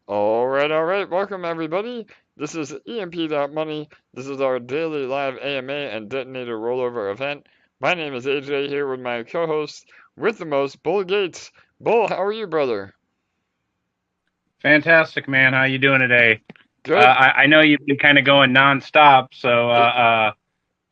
All right. Welcome, everybody. This is EMP.Money. This is our daily live AMA and Detonator rollover event. My name is AJ here with my co-host with the most, Bull Gates. Bull, how are you, brother? Fantastic, man. How you doing today? Good. I know you've been kind of going nonstop, so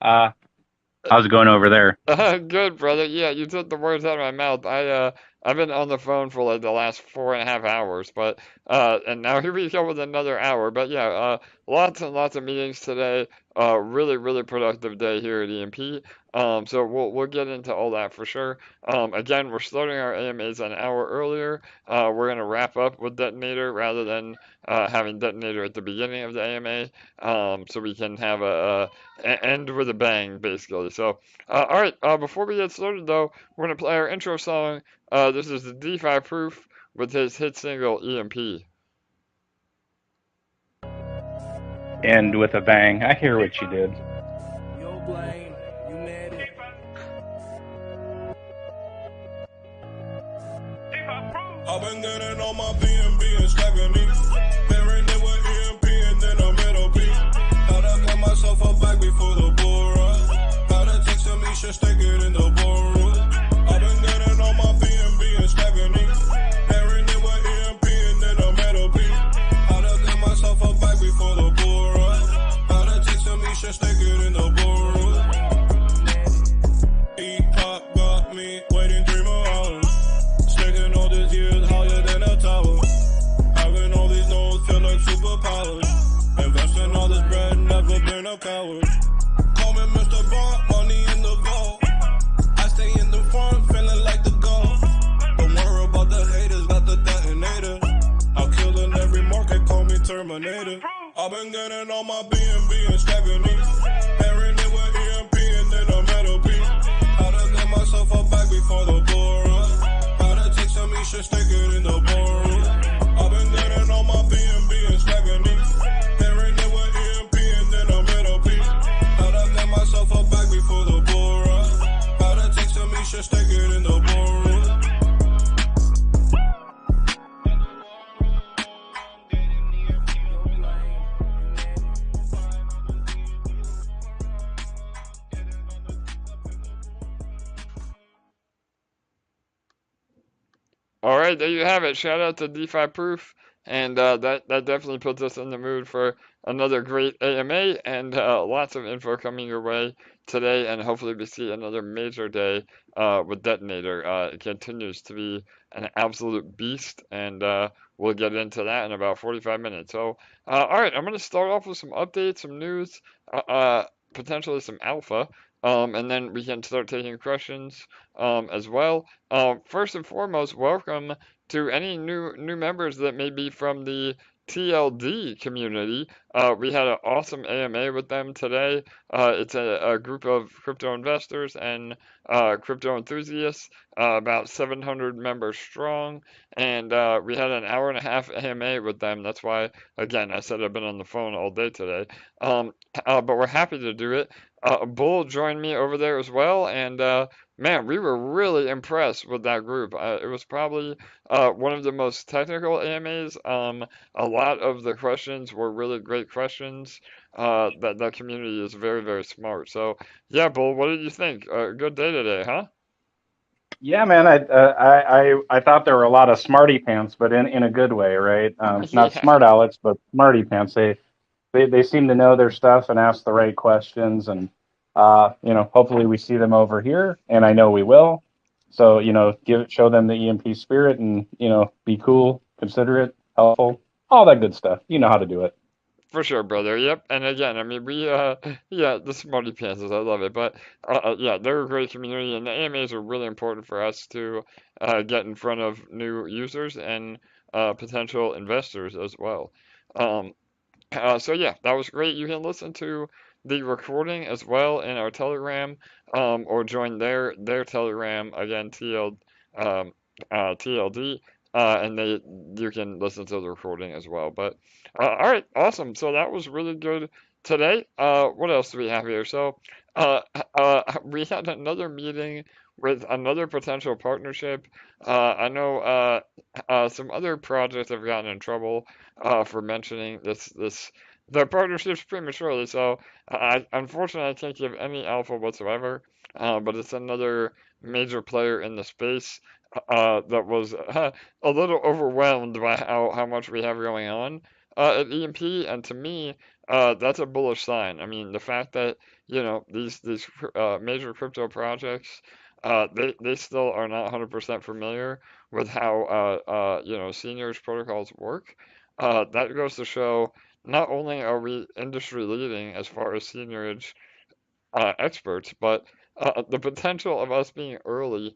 how's it going over there? Good, brother. Yeah, you took the words out of my mouth. I've been on the phone for like the last 4.5 hours, but and now here we go with another hour. But yeah, lots and lots of meetings today. Really productive day here at EMP. So we'll get into all that for sure. Again, we're starting our AMAs an hour earlier. We're gonna wrap up with Detonator rather than having Detonator at the beginning of the AMA. So we can have a end with a bang, basically. So. All right. Before we get started, though, we're gonna play our intro song. This is the Defi Proof with his hit single EMP. And with a bang, I hear what you did. I've been getting on my BNB and stacking these. Pairing it with EMP and then a middle P. Gotta get myself a bag before the bull run. Gotta text me, should stick it in the ballroom. I've been getting on my BNB and stacking these. Pairing it with EMP and then a middle P. Gotta get myself a bag before the bull run. Gotta text me, should stick it in the ballroom. E-pop got me waiting 3 more hours. Sticking all these years higher than a tower. Having all these nodes feel like superpowers. Investing all this bread, never been a coward. Call me Mr. Bond, money in the vault. I stay in the front, feeling like the goal. Don't worry about the haters, got the detonator. I'll kill in every market, call me Terminator. I've been getting on my BNB and stacking these. Pairing it with EMP and then a metal P. Gotta get myself a bag before the bull run. Me should stick it in the ballroom. I've been getting on my BNB and stacking these. Pairing it with EMP and then a middle P. Gotta get myself a bag before the bull run. Gotta text me, should stick it in the ballroom. All right, there you have it. Shout out to DeFi Proof, and that definitely puts us in the mood for another great AMA and lots of info coming your way today, and hopefully we see another major day with Detonator. It continues to be an absolute beast, and we'll get into that in about 45 minutes. So, all right, I'm going to start off with some updates, some news, potentially some alpha, and then we can start taking questions as well. First and foremost, welcome to any new members that may be from the TLD community. We had an awesome AMA with them today. It's a group of crypto investors and crypto enthusiasts, about 700 members strong, and we had an hour and a half AMA with them. That's why, again, I said I've been on the phone all day today. But we're happy to do it. Bull joined me over there as well, and man, we were really impressed with that group. It was probably one of the most technical AMAs. A lot of the questions were really great questions. That community is very smart. So yeah, Bull, what did you think? Good day today, huh? Yeah, man. I thought there were a lot of smarty pants, but in a good way, right? Not Yeah, smart Alex, but smarty pants. They seem to know their stuff and ask the right questions, and hopefully we see them over here, and I know we will. So show them the EMP spirit, and be cool, considerate, helpful, all that good stuff. You know how to do it. for sure, brother. Yep. And again, I mean, yeah, the smarty pants, I love it. But yeah, they're a great community, and the AMAs are really important for us to get in front of new users and potential investors as well. Um, so yeah, that was great. You can listen to the recording as well in our Telegram, or join their Telegram again, TLD, and you can listen to the recording as well. But all right, awesome. So that was really good today. What else do we have here? So we had another meeting with another potential partnership. I know some other projects have gotten in trouble for mentioning their partnerships prematurely. So I unfortunately I can't give any alpha whatsoever. But it's another major player in the space that was a little overwhelmed by how much we have going on at EMP, and to me, that's a bullish sign. I mean, the fact that these major crypto projects, they still are not 100% familiar with how seigniorage protocols work. That goes to show not only are we industry leading as far as seigniorage experts, but the potential of us being early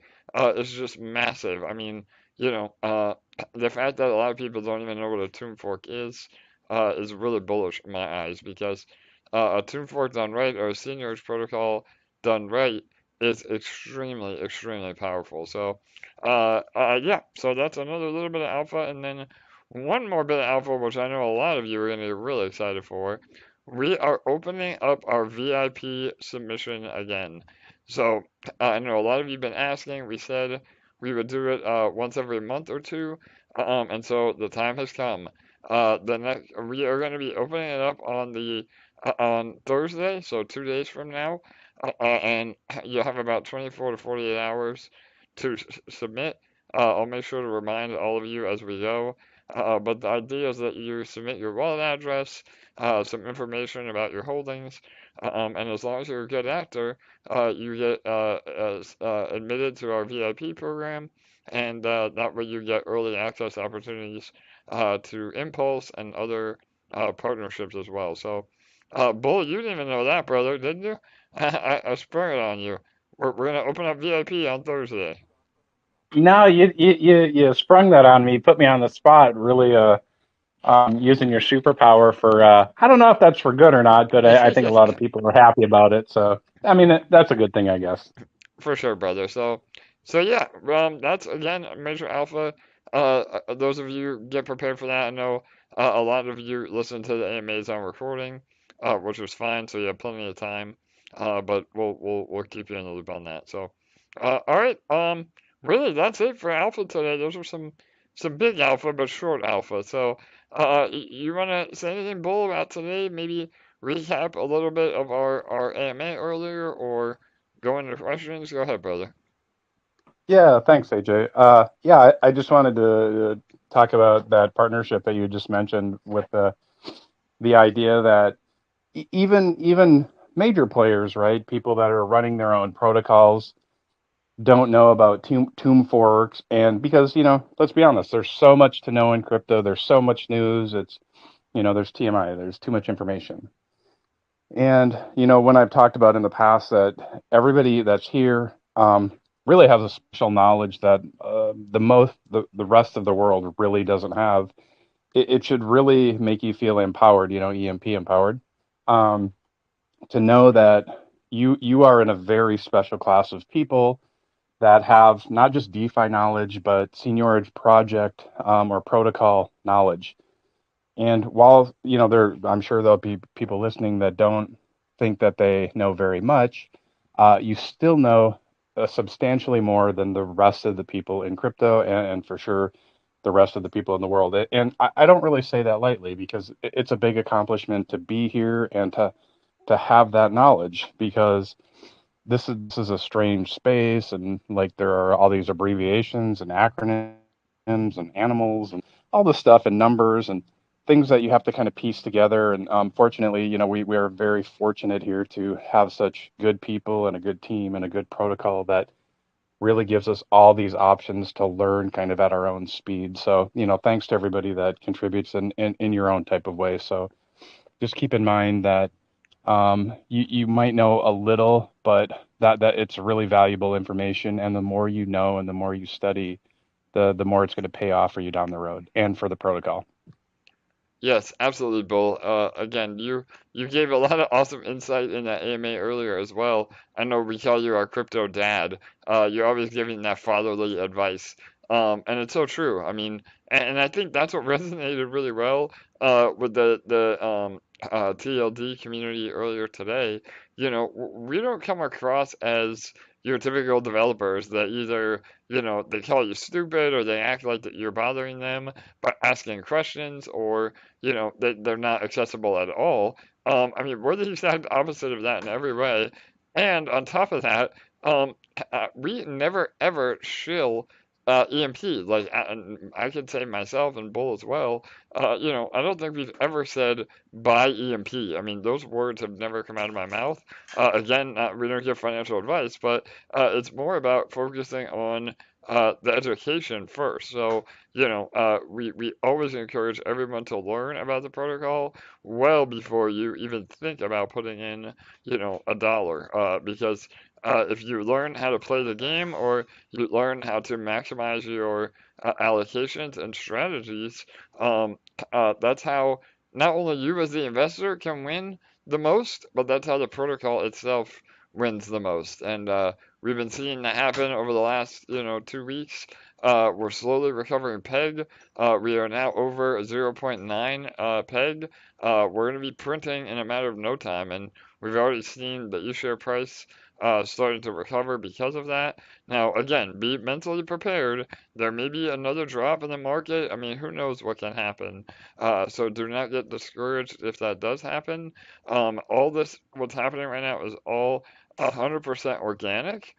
is just massive. I mean, the fact that a lot of people don't even know what a tomb fork is really bullish in my eyes because a tomb fork done right or a seigniorage protocol done right is extremely, extremely powerful. So, yeah, so that's another little bit of alpha, and then one more bit of alpha, which I know a lot of you are going to be really excited for. We are opening up our VIP submission again. So I know a lot of you have been asking. We said we would do it once every month or two, and so the time has come. We are going to be opening it up on Thursday, so 2 days from now, and you have about 24 to 48 hours to submit. I'll make sure to remind all of you as we go. But the idea is that you submit your wallet address, some information about your holdings, and as long as you're a good actor, you get admitted to our VIP program, and that way you get early access opportunities to Impulse and other partnerships as well. So, Bull, you didn't even know that, brother, didn't you? I sprung it on you. We're gonna open up VIP on Thursday. No, you sprung that on me, put me on the spot. Really, using your superpower for I don't know if that's for good or not, but I think a lot of people are happy about it. So I mean, that's a good thing, I guess. For sure, brother. So yeah, that's again major alpha. Those of you get prepared for that. I know a lot of you listen to the AMAs on recording, which is fine. So you have plenty of time. But we'll keep you in the loop on that. So, all right. Really, that's it for alpha today. Those are some big alpha, but short alpha. So, you want to say anything, Bull, about today? Maybe recap a little bit of our AMA earlier, or go into questions. Go ahead, brother. Yeah, thanks, AJ. Yeah, I just wanted to talk about that partnership that you just mentioned with the idea that even major players, right? People that are running their own protocols don't know about tomb forks, and because let's be honest, there's so much to know in crypto. There's so much news. It's there's TMI. There's too much information. And when I've talked about in the past that everybody that's here really has a special knowledge that the rest of the world really doesn't have. It should really make you feel empowered. EMP empowered. To know that you are in a very special class of people that have not just DeFi knowledge, but seigniorage project or protocol knowledge. And while I'm sure there'll be people listening that don't think that they know very much. You still know substantially more than the rest of the people in crypto, and for sure the rest of the people in the world. And I don't really say that lightly because it's a big accomplishment to be here and to have that knowledge, because this is a strange space, and like there are all these abbreviations and acronyms and animals and all this stuff and numbers and things that you have to kind of piece together. And fortunately, we are very fortunate here to have such good people and a good team and a good protocol that really gives us all these options to learn kind of at our own speed. So, thanks to everybody that contributes in your own type of way. So just keep in mind that you might know a little, but that it's really valuable information. And the more you know and the more you study, the more it's going to pay off for you down the road and for the protocol. Yes, absolutely, Bull. Again, you gave a lot of awesome insight in that AMA earlier as well. I know we call you our crypto dad. You're always giving that fatherly advice, and it's so true. I mean, and I think that's what resonated really well with the TLD community earlier today, we don't come across as your typical developers that either, they call you stupid or they act like that you're bothering them by asking questions or, they're not accessible at all. I mean, we're the exact opposite of that in every way. And on top of that, um, we never ever shill EMP. Like, I could say myself and Bull as well. I don't think we've ever said buy EMP. I mean, those words have never come out of my mouth. Again, we don't give financial advice, but it's more about focusing on the education first. So, we always encourage everyone to learn about the protocol well before you even think about putting in, a dollar. Because if you learn how to play the game or you learn how to maximize your allocations and strategies, that's how not only you as the investor can win the most, but that's how the protocol itself wins the most. And we've been seeing that happen over the last, 2 weeks. We're slowly recovering PEG. We are now over 0.9 PEG. We're going to be printing in a matter of no time, and we've already seen the E-share price starting to recover because of that. Now, again, be mentally prepared. There may be another drop in the market. I mean, who knows what can happen? So do not get discouraged if that does happen. All this, what's happening right now, is all 100% organic,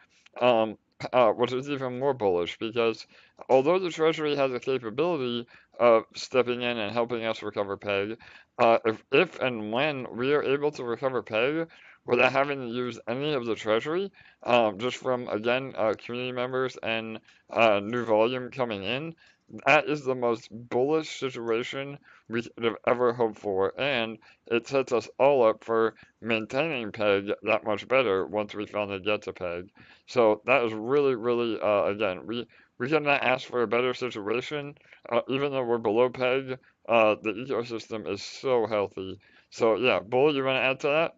which is even more bullish because although the Treasury has the capability of stepping in and helping us recover PEG, if and when we are able to recover PEG without having to use any of the Treasury, just from, again, community members and new volume coming in, that is the most bullish situation we could have ever hoped for, and it sets us all up for maintaining PEG that much better once we finally get to PEG. So that is really, really, again, we cannot ask for a better situation. Even though we're below PEG, the ecosystem is so healthy. So yeah, Bull, you want to add to that?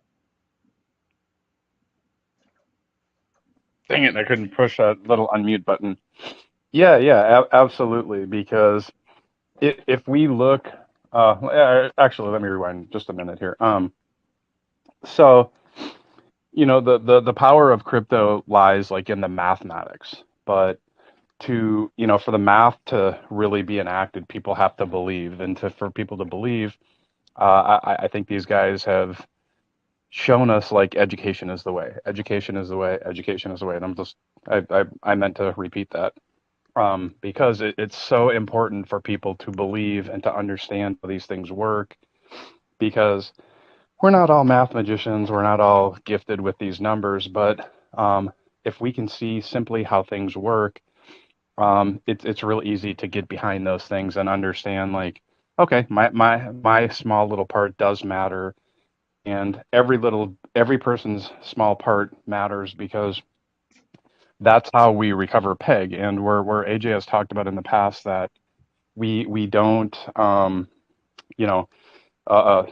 Dang it, I couldn't push that little unmute button. Yeah, absolutely. Because if we look, actually, let me rewind just a minute here. So the power of crypto lies like in the mathematics, but for the math to really be enacted, people have to believe, and for people to believe, I think these guys have shown us like education is the way, education is the way, education is the way, and I meant to repeat that. Because it's so important for people to believe and to understand how these things work, because we're not all math magicians, we're not all gifted with these numbers, but if we can see simply how things work, it's real easy to get behind those things and understand, like, okay, my small little part does matter, and every person's small part matters, because that's how we recover PEG. And where AJ has talked about in the past that we don't you know uh, uh,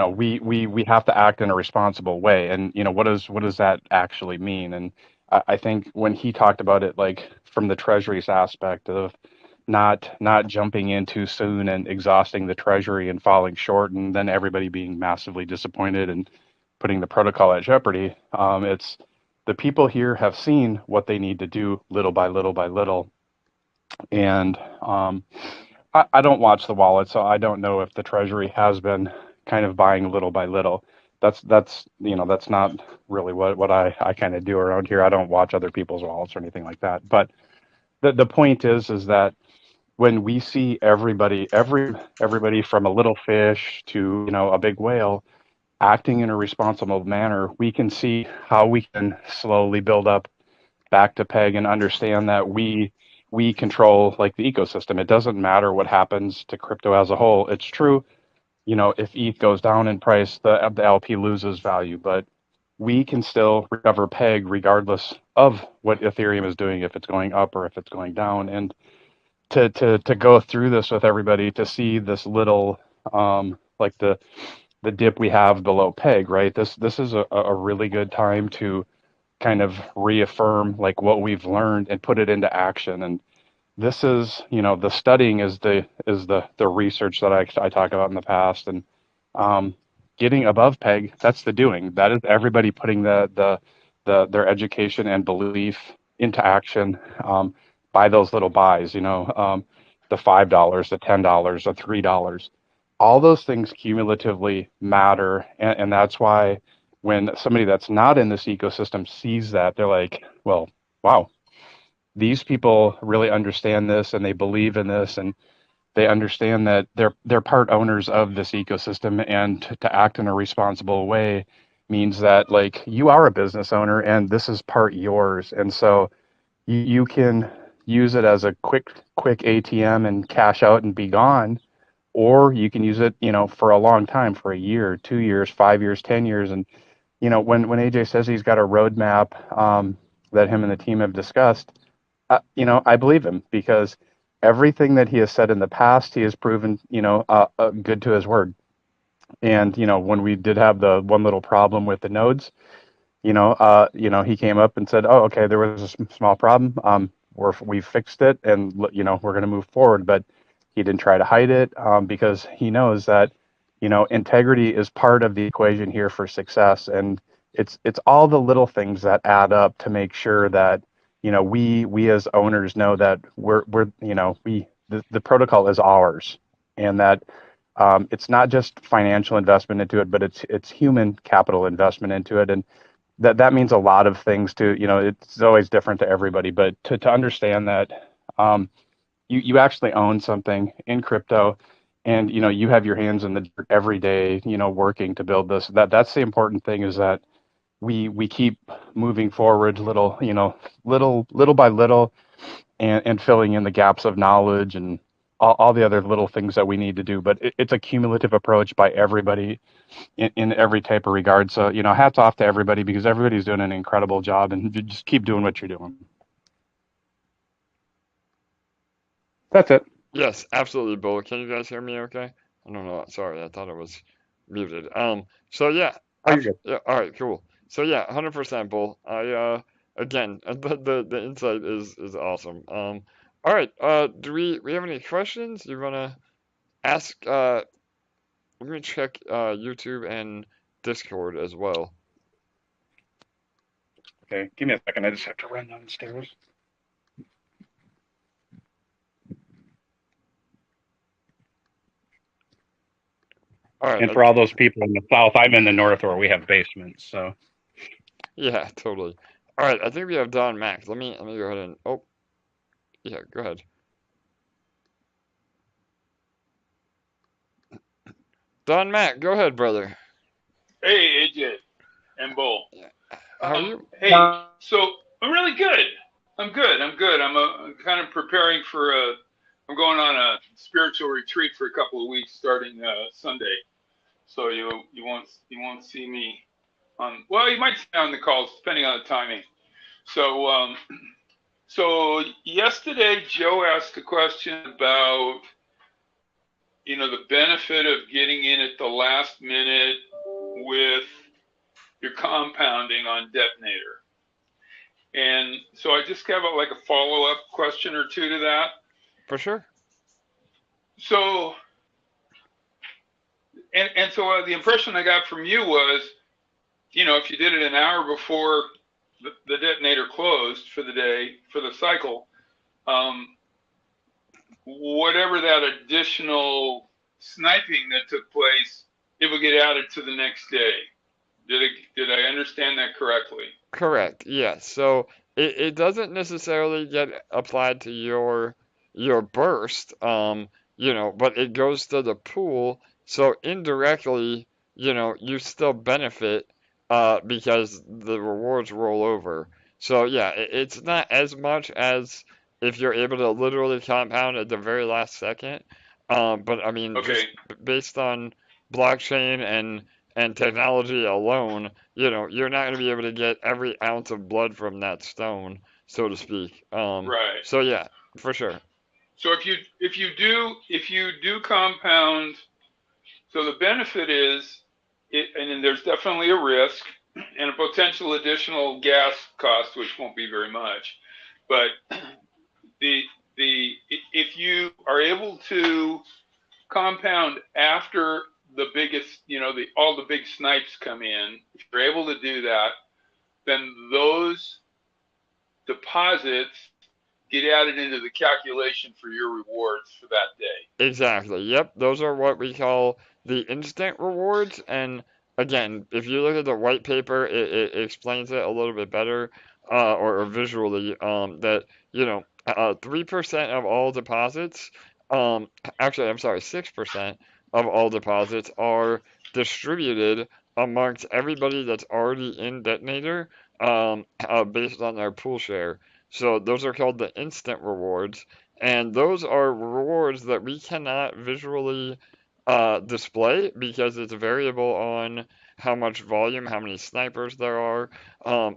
we have to act in a responsible way. And what does that actually mean? And I think when he talked about it, like from the treasury's aspect of not jumping in too soon and exhausting the treasury and falling short, and then everybody being massively disappointed and putting the protocol at jeopardy. It's the people here have seen what they need to do little by little by little, and I don't watch the wallet, so I don't know if the treasury has been kind of buying little by little. That's not really what I kind of do around here. I don't watch other people's wallets or anything like that. But the point is that when we see everybody from a little fish to a big whale acting in a responsible manner, we can see how we can slowly build up back to PEG and understand that we control like the ecosystem. It doesn't matter what happens to crypto as a whole. It's true, if ETH goes down in price, the LP loses value, but we can still recover PEG regardless of what Ethereum is doing, if it's going up or if it's going down. And to go through this with everybody, to see this little like the dip we have below PEG, right? This is a really good time to kind of reaffirm like what we've learned and put it into action. And this is, the studying is the research that I talk about in the past. And getting above peg, that's the doing. That is everybody putting their education and belief into action by those little buys, the $5, the $10, the $3. All those things cumulatively matter. And that's why when somebody that's not in this ecosystem sees that, they're like, well, wow, these people really understand this and they believe in this and they understand that they're part owners of this ecosystem, and to act in a responsible way means that like you are a business owner and this is part yours. And so you can use it as a quick ATM and cash out and be gone, or you can use it, for a long time, for a year, 2 years, 5 years, 10 years. And when AJ says he's got a roadmap that him and the team have discussed, I believe him, because everything that he has said in the past, he has proven, good to his word. And when we did have the one little problem with the nodes, he came up and said, "Oh, okay, there was a small problem. We fixed it, and we're going to move forward." But he didn't try to hide it because he knows that integrity is part of the equation here for success, and it's all the little things that add up to make sure that we as owners know that the protocol is ours, and that it's not just financial investment into it, but it's human capital investment into it. And that means a lot of things to, it's always different to everybody, but to understand that you actually own something in crypto, and you have your hands in the dirt every day, working to build this. That's the important thing, is that we keep moving forward little by little, and filling in the gaps of knowledge and all the other little things that we need to do. But it's a cumulative approach by everybody in every type of regard. So, hats off to everybody, because everybody's doing an incredible job, and just keep doing what you're doing. That's it. Yes, absolutely, Bull. Can you guys hear me okay? I don't know. Sorry, I thought I was muted. So yeah. Oh, you're good. Yeah, all right, cool. So yeah, 100% Bull. Again, the insight is awesome. All right. Do we have any questions you wanna ask? Let me check YouTube and Discord as well. Okay, give me a second. I just have to run downstairs. All right. And for all those people in the south, I'm in the north where we have basements. So yeah, totally. All right, I think we have Don Max. Let me go ahead and yeah, go ahead. Don Mac, go ahead, brother. Hey, AJ and Bull. How are you? Hey, so I'm really good. I'm good. I'm kind of preparing for I'm going on a spiritual retreat for a couple of weeks starting Sunday. So you won't see me on. Well, you might see me on the calls depending on the timing. So so yesterday Joe asked a question about the benefit of getting in at the last minute with your compounding on Detonator. And so I just have like a follow-up question or two to that. For sure. So, and so the impression I got from you was, if you did it an hour before the Detonator closed for the day, for the cycle, whatever that additional sniping that took place, it would get added to the next day. Did I understand that correctly? Correct. Yes. So it doesn't necessarily get applied to your burst, but it goes to the pool. So indirectly, you still benefit because the rewards roll over. So yeah, it's not as much as if you're able to literally compound at the very last second. But I mean, Okay. just based on blockchain and technology alone, you're not going to be able to get every ounce of blood from that stone, so to speak. Right. So yeah, for sure. So if you do compound, so the benefit is, and then there's definitely a risk and a potential additional gas cost, which won't be very much, but if you are able to compound after the biggest, all the big snipes come in, if you're able to do that, then those deposits get added into the calculation for your rewards for that day. Exactly. Yep. Those are what we call the instant rewards. And again, if you look at the white paper, it explains it a little bit better, or visually, that, 3% of all deposits, actually, I'm sorry, 6% of all deposits are distributed amongst everybody that's already in Detonator, based on their pool share. So those are called the instant rewards. And those are rewards that we cannot visually display because it's variable on how much volume, how many snipers there are.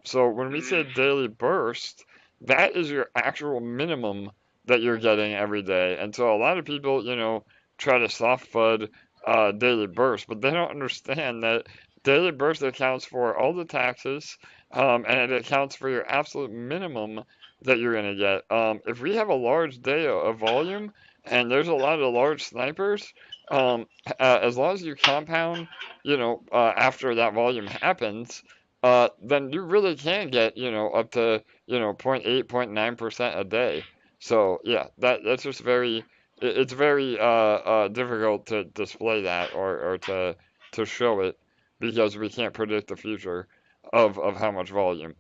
So when we say daily burst, that is your actual minimum that you're getting every day. And so a lot of people, try to soft fud daily burst, but they don't understand that daily burst accounts for all the taxes, and it accounts for your absolute minimum that you're going to get. If we have a large day of volume and there's a lot of large snipers, as long as you compound, after that volume happens, then you really can get, up to, 0.8, 0.9% a day. So yeah, that's just it's very difficult to display that, or to show it, because we can't predict the future of how much volume.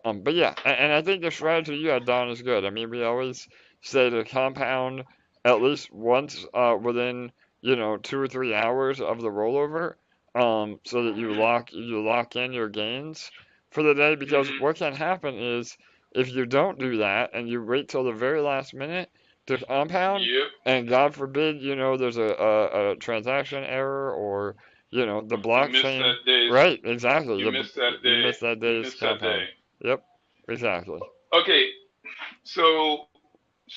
But yeah, and I think the strategy you had, Don, is good. I mean, we always say to compound at least once, within, 2 or 3 hours of the rollover, so that you lock in your gains for the day. Because what can happen is, if you don't do that and you wait till the very last minute to compound, Yep. and God forbid, there's a transaction error, or the You miss blockchain. that day. Right, exactly. You miss that day. You miss that You day's miss that compound. day. Yep, exactly. Okay, so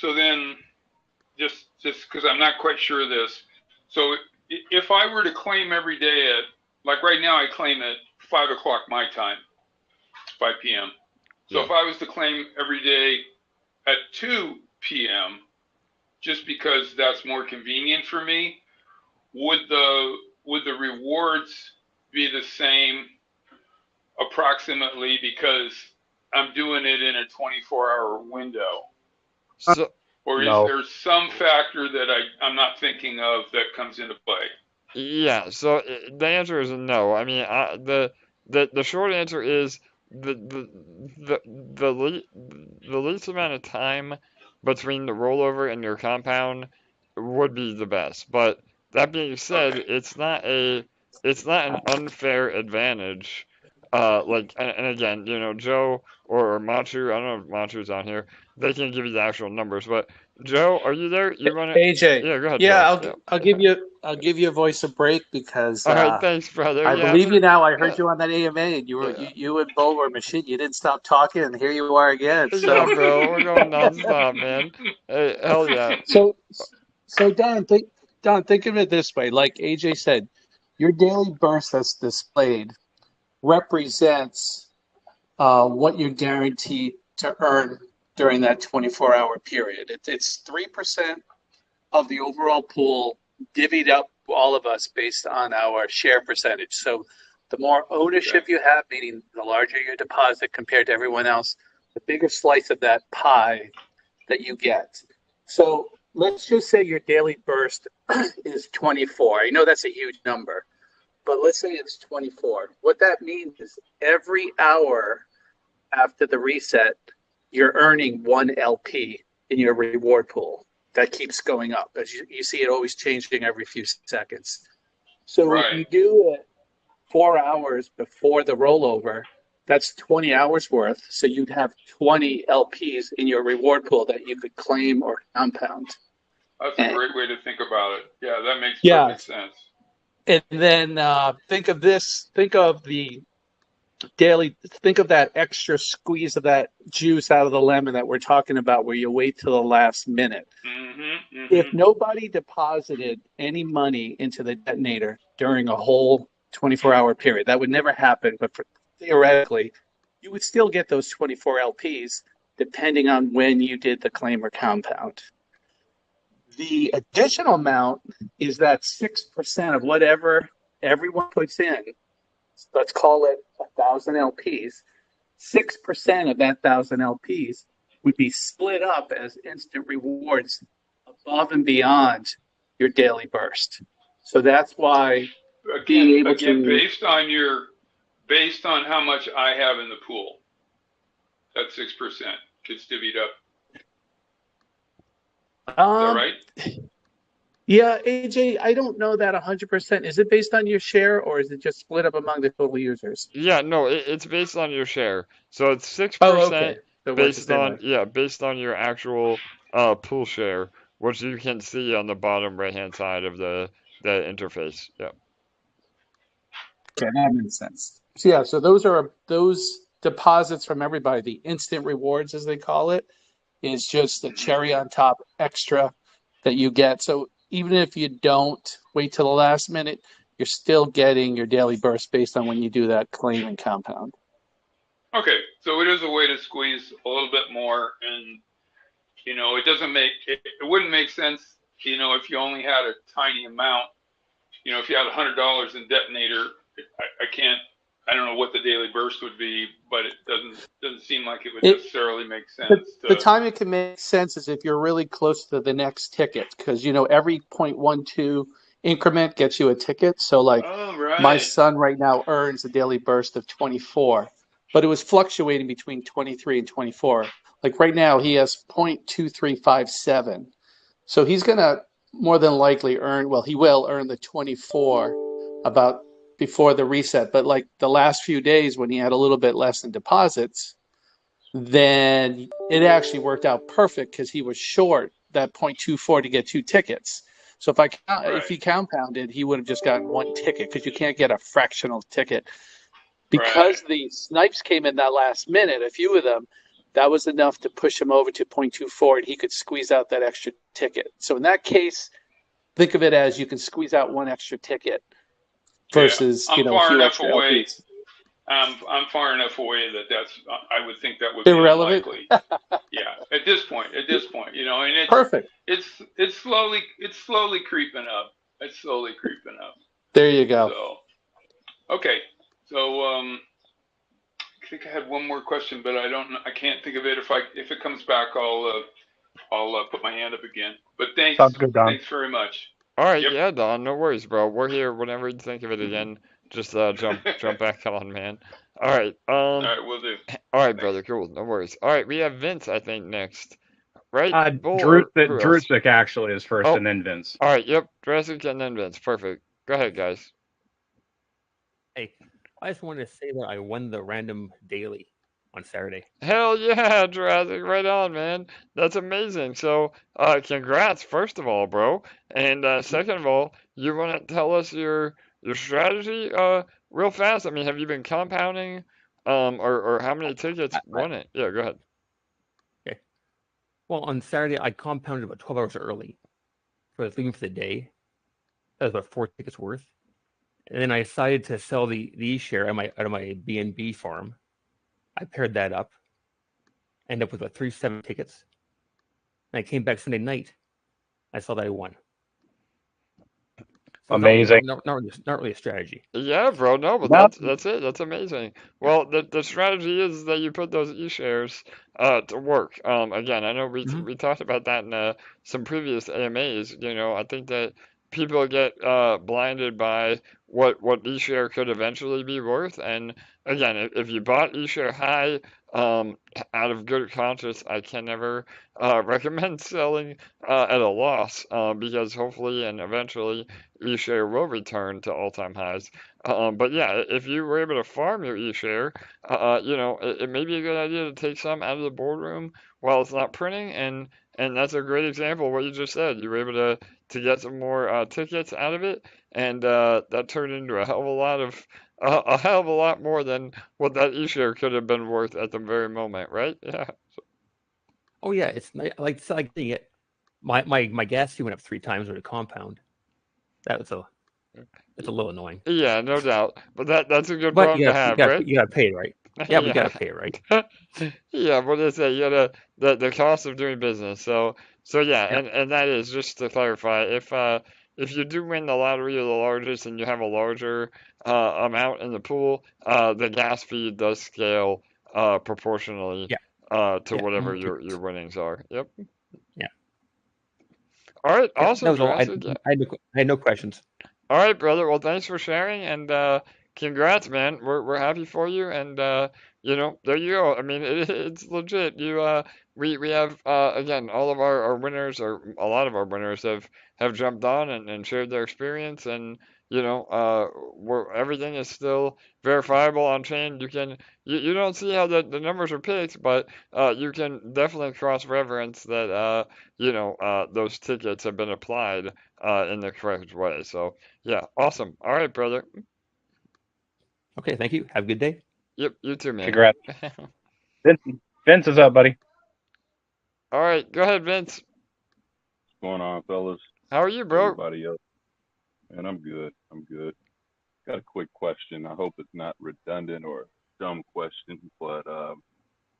then, just because I'm not quite sure of this, so if I were to claim every day at, like right now, I claim at 5 o'clock my time, 5 p.m. So Yeah. if I was to claim every day at 2 p.m., just because that's more convenient for me, would the rewards be the same approximately, because I'm doing it in a 24-hour window? So Or is No. there some factor that I'm not thinking of that comes into play? yeah, so the answer is no. I mean, the short answer is the least amount of time between the rollover and your compound would be the best. But that being said, Okay. it's not an unfair advantage. And again, Joe or Machu, I don't know if Machu's on here. They can give you the actual numbers. But Joe, are you there? You want to? AJ, Yeah, go ahead, yeah, Joe. I'll Yeah. I'll give you a voice a break because All right, thanks, brother. I Yeah, believe you now. I yeah, heard you on that AMA, and yeah. you and Bo were machine. You didn't stop talking, and here you are again. Yeah, So bro, we're going nonstop, man. Hey, hell yeah. so so Don, think of it this way. Like AJ said, your daily burst that's displayed represents what you're guaranteed to earn during that 24-hour period. It's 3% of the overall pool divvied up all of us based on our share percentage. So the more ownership you have, meaning the larger your deposit compared to everyone else, the bigger slice of that pie that you get. So let's just say your daily burst is 24. I know that's a huge number, but let's say it's 24. What that means is every hour after the reset, you're earning 1 LP in your reward pool. That keeps going up. As you see it always changing every few seconds. So if you do it 4 hours before the rollover, that's 20 hours worth. So you'd have 20 LPs in your reward pool that you could claim or compound. That's a great way to think about it. Yeah, that makes perfect sense. And then think of this. Think of the daily. Think of that extra squeeze of that juice out of the lemon that we're talking about, where you wait till the last minute. If nobody deposited any money into the detonator during a whole 24-hour period, that would never happen. But theoretically, you would still get those 24 LPs depending on when you did the claim or compound. The additional amount is that 6% of whatever everyone puts in. Let's call it 1,000 LPs. 6% of that 1,000 LPs would be split up as instant rewards above and beyond your daily burst. So that's why being able to based on how much I have in the pool, that 6% gets divvied up. Is that right? Yeah, AJ, I don't know that 100%. Is it based on your share or is it just split up among the total users? Yeah, no, it's based on your share. So it's 6% okay. So based on your actual pool share, which you can see on the bottom right-hand side of the interface. Yeah. Okay, that makes sense. So yeah, so those deposits from everybody, the instant rewards as they call it, is just the cherry on top extra that you get. So even if you don't wait till the last minute, you're still getting your daily burst based on when you do that claim and compound. Okay, so it is a way to squeeze a little bit more, and it wouldn't make sense, if you only had a tiny amount. If you had $100 in Detonator, I don't know what the daily burst would be, but it doesn't seem like it would necessarily make sense. The time it can make sense is if you're really close to the next ticket, because every 0.12 increment gets you a ticket. So my son right now earns a daily burst of 24, but it was fluctuating between 23 and 24. Like right now he has 0.2357. So he's gonna more than likely he will earn the 24 about before the reset. But like the last few days when he had a little bit less in deposits, then it actually worked out perfect because he was short that 0.24 to get 2 tickets. So if he compounded, he would have just gotten 1 ticket because you can't get a fractional ticket. Because the snipes came in that last minute, a few of them, that was enough to push him over to 0.24 and he could squeeze out that extra ticket. So in that case, think of it as you can squeeze out 1 extra ticket versus, I'm far enough away. LPs. I'm far enough away that's I would think that would be irrelevant. Unlikely. Yeah, at this point, and it's perfect. It's slowly creeping up. It's slowly creeping up. There you go. So, okay, so I think I had one more question, but I can't think of it. If it comes back, I'll put my hand up again. But thanks. Sounds good, Don. Thanks very much. All right, yeah, Don, no worries, bro. We're here whenever you think of it again. Just jump back on, man. All right. All right, we'll do. All right, brother. Cool. No worries. All right, we have Vince, I think, next. Right? Drusic actually is first, and then Vince. All right. Yep. Drusic and then Vince. Perfect. Go ahead, guys. Hey, I just wanted to say that I won the random daily on Saturday. Hell yeah, Jurassic. Right on, man. That's amazing. So, congrats, first of all, bro. And second of all, you want to tell us your strategy real fast? I mean, have you been compounding or how many tickets won it? Yeah, go ahead. Okay. Well, on Saturday, I compounded about 12 hours early. So I was leaving for the day. That was about 4 tickets worth. And then I decided to sell the E-share out of my BNB farm. I paired that up. Ended up with about 37 tickets. And I came back Sunday night. I saw that I won. So amazing. Not really a strategy. Yeah, bro. No, but that's it. That's amazing. Well, the strategy is that you put those E-shares to work. Again, I know we talked about that in some previous AMAs. I think that people get blinded by what E-share could eventually be worth. And again, if you bought E-share high, out of good conscience, I can never recommend selling at a loss because hopefully and eventually E-share will return to all-time highs. But yeah, if you were able to farm your E-share, it may be a good idea to take some out of the boardroom while it's not printing, and that's a great example of what you just said. You were able to get some more tickets out of it, and that turned into a hell of a lot more than what that E-share could have been worth at the very moment, right? Yeah. Oh yeah, it's like seeing it. My gas fee went up 3 times with a compound. It's a little annoying. Yeah, no doubt. But that's a good problem to have, right? You gotta pay it, right? Yeah, we gotta pay it, right? Yeah, what they say, you gotta the cost of doing business. So So yeah, Yep. and that is just to clarify, if you do win the lottery of the largest and you have a larger amount in the pool, the gas fee does scale proportionally Yeah. to Yeah. whatever To your winnings are. Yep. yeah. All right, Yeah. That awesome, was all. Jurassic. Yeah. I had no questions. All right, brother. Well, thanks for sharing and congrats, man. We're happy for you and there you go. I mean, it's legit. We have again all of our winners or a lot of our winners have jumped on and shared their experience and everything is still verifiable on chain. You don't see how the numbers are picked, but you can definitely cross reference that those tickets have been applied in the correct way. So yeah, awesome. All right, brother. Okay. Thank you. Have a good day. Yep, you too, man. Congrats. Vince, Vince is up, buddy. All right, go ahead, Vince. What's going on, fellas? How are you, bro? Everybody else. And I'm good. I'm good. Got a quick question. I hope it's not redundant or a dumb question, but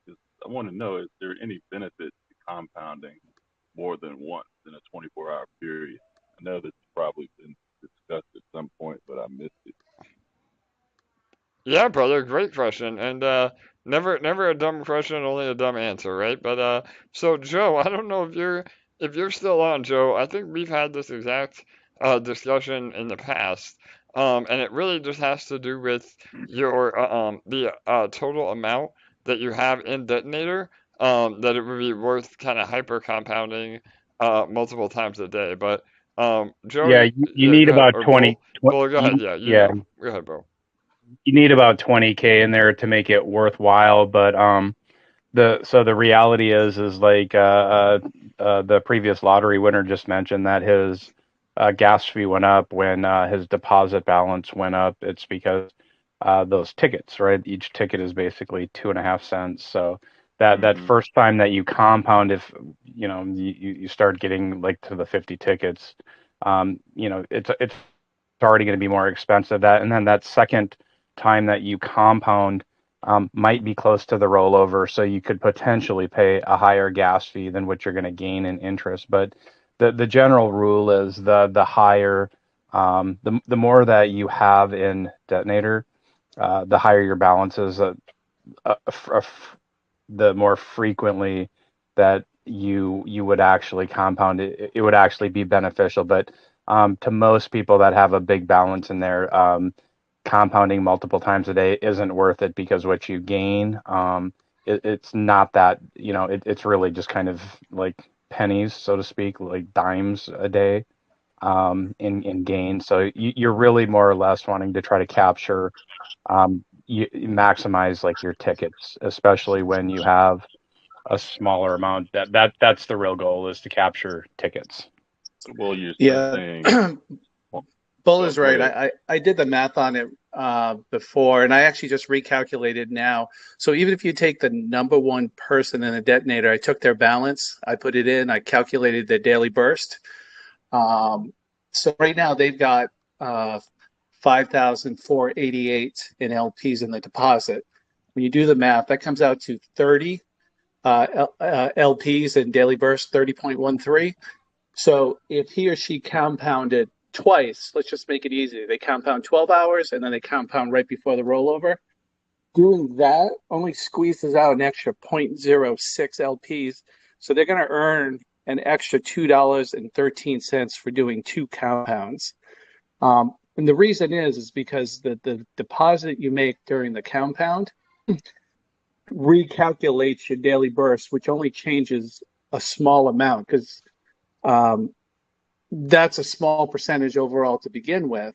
just, I want to know, is there any benefit to compounding more than once in a 24-hour period? I know that's probably been discussed at some point, but I missed it. Yeah, brother, great question. And never a dumb question, only a dumb answer, right? But so Joe, I don't know if you're still on, Joe. I think we've had this exact discussion in the past. And it really just has to do with your the total amount that you have in Detonator, that it would be worth kind of hyper compounding multiple times a day. But Joe, Yeah, you yeah, need go ahead. about Or 20. Bull, go ahead. Yeah, Yeah, Go ahead, bro. you need about 20K in there to make it worthwhile. But the reality is like the previous lottery winner just mentioned that his gas fee went up when his deposit balance went up. It's because those tickets, right? Each ticket is basically 2.5 cents. So that Mm-hmm. first time that you compound, if you start getting like to the 50 tickets, it's already going to be more expensive. That and then that second time that you compound might be close to the rollover, so you could potentially pay a higher gas fee than what you're going to gain in interest. But the general rule is the higher, the more that you have in Detonator, the higher your balance is, uh, the more frequently that you would actually compound it, it would actually be beneficial. But to most people that have a big balance in there, compounding multiple times a day isn't worth it because what you gain, it's not that, it's really just kind of like pennies, so to speak, like dimes a day in gain. So you're really more or less wanting to try to capture, you maximize like your tickets, especially when you have a smaller amount. That's the real goal, is to capture tickets. Well, you're Yeah, saying, well, Bull is go right. ahead. I did the math on it before, and I actually just recalculated now. So even if you take the number one person in the Detonator, I took their balance, I put it in, I calculated their daily burst. So right now they've got 5,488 in LPs in the deposit. When you do the math, that comes out to 30 LPs in daily burst, 30.13. So if he or she compounded twice, let's just make it easy. They compound 12 hours and then they compound right before the rollover. Doing that only squeezes out an extra 0.06 LPs. So they're going to earn an extra $2.13 for doing two compounds. And the reason is because the deposit you make during the compound recalculates your daily burst, which only changes a small amount because that's a small percentage overall to begin with,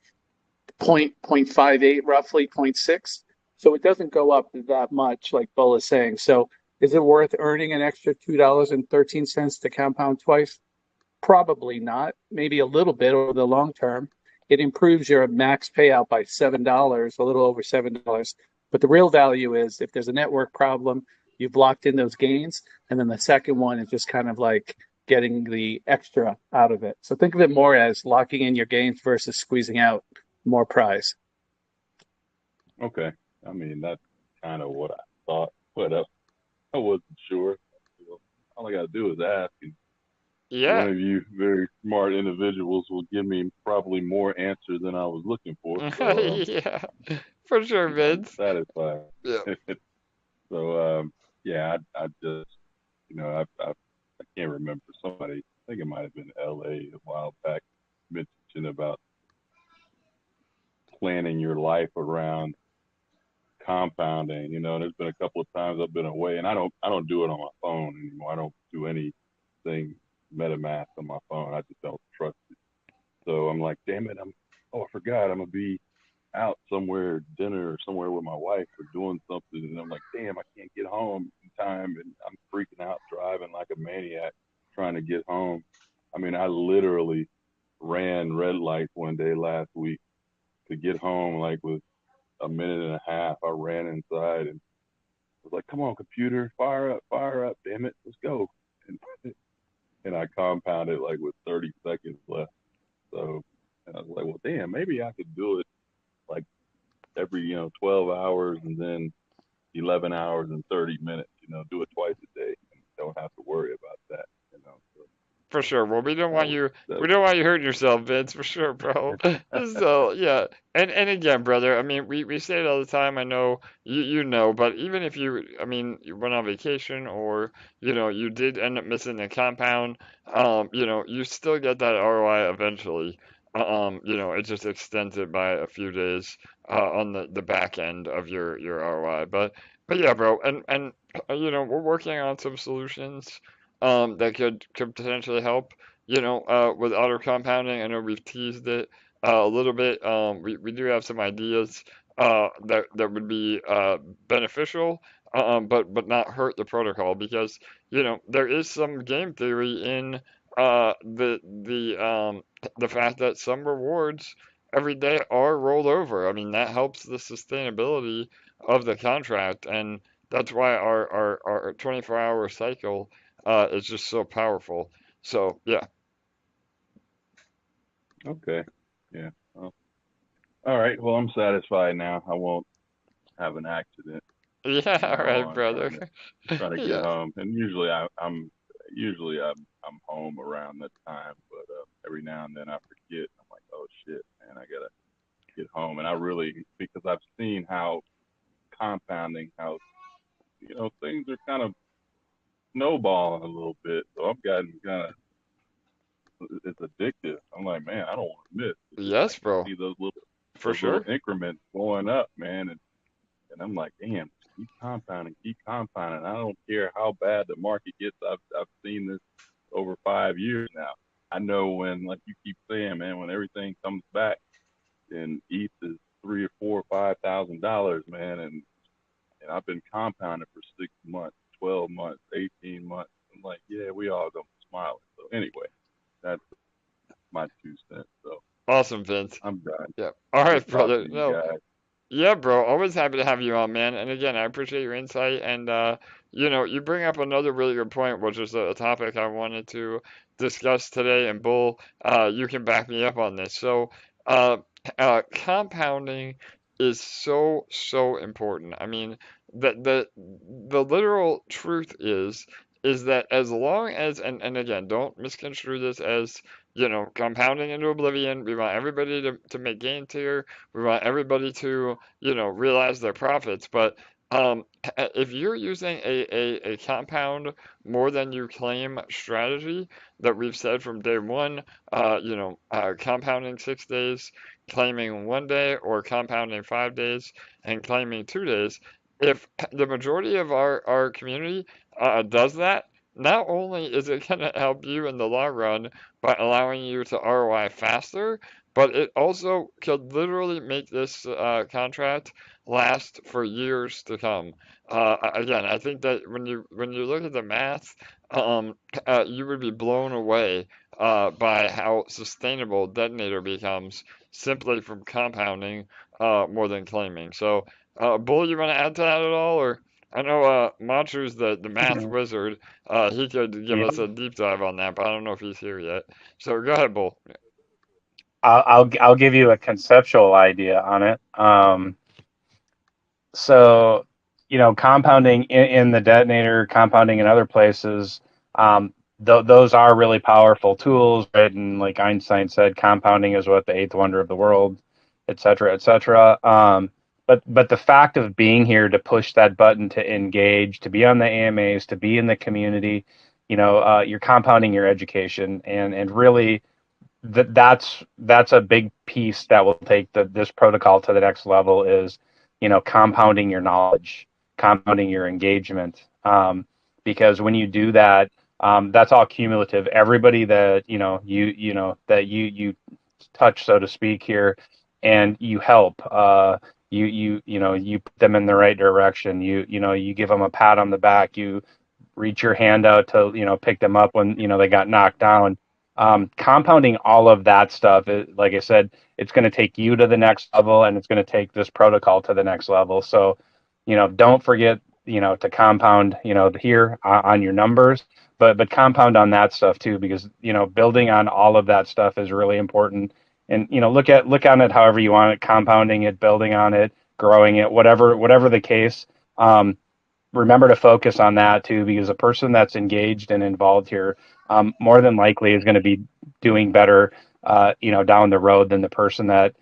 0.58 roughly, 0.6. So it doesn't go up that much, like Bull is saying. So is it worth earning an extra $2.13 to compound twice? Probably not. Maybe a little bit over the long term. It improves your max payout by $7, a little over $7. But the real value is if there's a network problem, you've locked in those gains. And then the second one is just kind of like getting the extra out of it. So think of it more as locking in your gains versus squeezing out more prize. Okay. I mean, that's kind of what I thought, but I wasn't sure. All I got to do is ask, and Yeah. one of you very smart individuals will give me probably more answer than I was looking for. So Yeah, for sure, I'm Vince. satisfied. Yeah. So yeah, I just I can't remember somebody. I think it might have been L.A. a while back mentioned about planning your life around compounding. There's been a couple of times I've been away, and I don't do it on my phone anymore. I don't do anything MetaMask on my phone. I just don't trust it. So I'm like, damn it, I forgot I'm gonna be out somewhere, dinner or somewhere with my wife or doing something, and I'm like, damn, I can't get home in time, and I'm freaking out, driving like a maniac, trying to get home. I mean, I literally ran red lights one day last week to get home, like with a minute and a half. I ran inside and was like, come on, computer, fire up, damn it, let's go. And, and I compounded like with 30 seconds left. So, and I was like, well, damn, maybe I could do it like every 12 hours and then 11 hours and 30 minutes, do it twice a day and don't have to worry about that. So For sure. Well, that we don't want you hurting yourself, Vince, for sure, bro. So yeah. And again, brother, I mean we say it all the time, I know you know, but even if you went on vacation or, you did end up missing the compound, you still get that ROI eventually. It just extends it by a few days on the back end of your ROI. But yeah, bro, and we're working on some solutions that could potentially help, with auto compounding. I know we've teased it a little bit. We do have some ideas that would be beneficial, but not hurt the protocol because there is some game theory in the fact that some rewards every day are rolled over. I mean that helps the sustainability of the contract, and that's why our 24-hour cycle is just so powerful. So yeah. okay. Yeah. Well, all right. Well, I'm satisfied now. I won't have an accident Yeah, from all now right, on brother. trying to get Yeah, home. And usually I'm home around that time, but every now and then I forget. I'm like, oh shit, man, I gotta get home. And I really, because I've seen how compounding, how things are kind of snowballing a little bit. So I've gotten kind of, it's addictive. I'm like, man, I don't want to miss because I yes, can bro, see for those little sure. increments going up, man. And I'm like, damn, keep compounding, keep compounding. I don't care how bad the market gets. I've seen this over 5 years now. I know when, like you keep saying, man, when everything comes back and ETH is $3 or $4 or $5,000, man, and I've been compounding for 6 months, 12 months, 18 months. I'm like, yeah, we all gonna be smiling. So anyway, that's my 2 cents. So Awesome, Vince. I'm done. Yeah. All Good right, talking brother. to you No, guys. yeah, bro. Always happy to have you on, man. And again, I appreciate your insight. And you bring up another really good point, which is a topic I wanted to discuss today. And Bull, you can back me up on this. So, uh, compounding is so important. I mean, the literal truth is that as long as and again, don't misconstrue this as compounding into oblivion. We want everybody to make gains here. We want everybody to realize their profits. But if you're using a compound more than you claim strategy that we've said from day one, compounding 6 days, claiming 1 day, or compounding 5 days and claiming 2 days, if the majority of our community does that, not only is it going to help you in the long run by allowing you to ROI faster, but it also could literally make this contract last for years to come. Again, I think that when you look at the math, you would be blown away by how sustainable Detonator becomes simply from compounding more than claiming. So, Bull, you want to add to that at all, or? I know Monstrou's the math wizard. He could give Yeah, us a deep dive on that, but I don't know if he's here yet. So go ahead, Bull. I'll give you a conceptual idea on it. So, compounding in the detonator, compounding in other places, those are really powerful tools, right? And like Einstein said, compounding is what the eighth wonder of the world, et cetera, et cetera. But the fact of being here to push that button, to engage, to be on the AMAs, to be in the community, you're compounding your education, and really that's a big piece that will take this protocol to the next level, is compounding your knowledge, compounding your engagement, because when you do that, that's all cumulative. Everybody that you touch, so to speak, here, and you help, you put them in the right direction. You give them a pat on the back. You reach your hand out to pick them up when they got knocked down. Compounding all of that stuff, like I said, it's going to take you to the next level, and it's going to take this protocol to the next level. So, don't forget, to compound, here on your numbers, but compound on that stuff too, because, building on all of that stuff is really important. And, look on it however you want it, compounding it, building on it, growing it, whatever the case. Remember to focus on that too, because a person that's engaged and involved here, more than likely is going to be doing better, down the road than the person that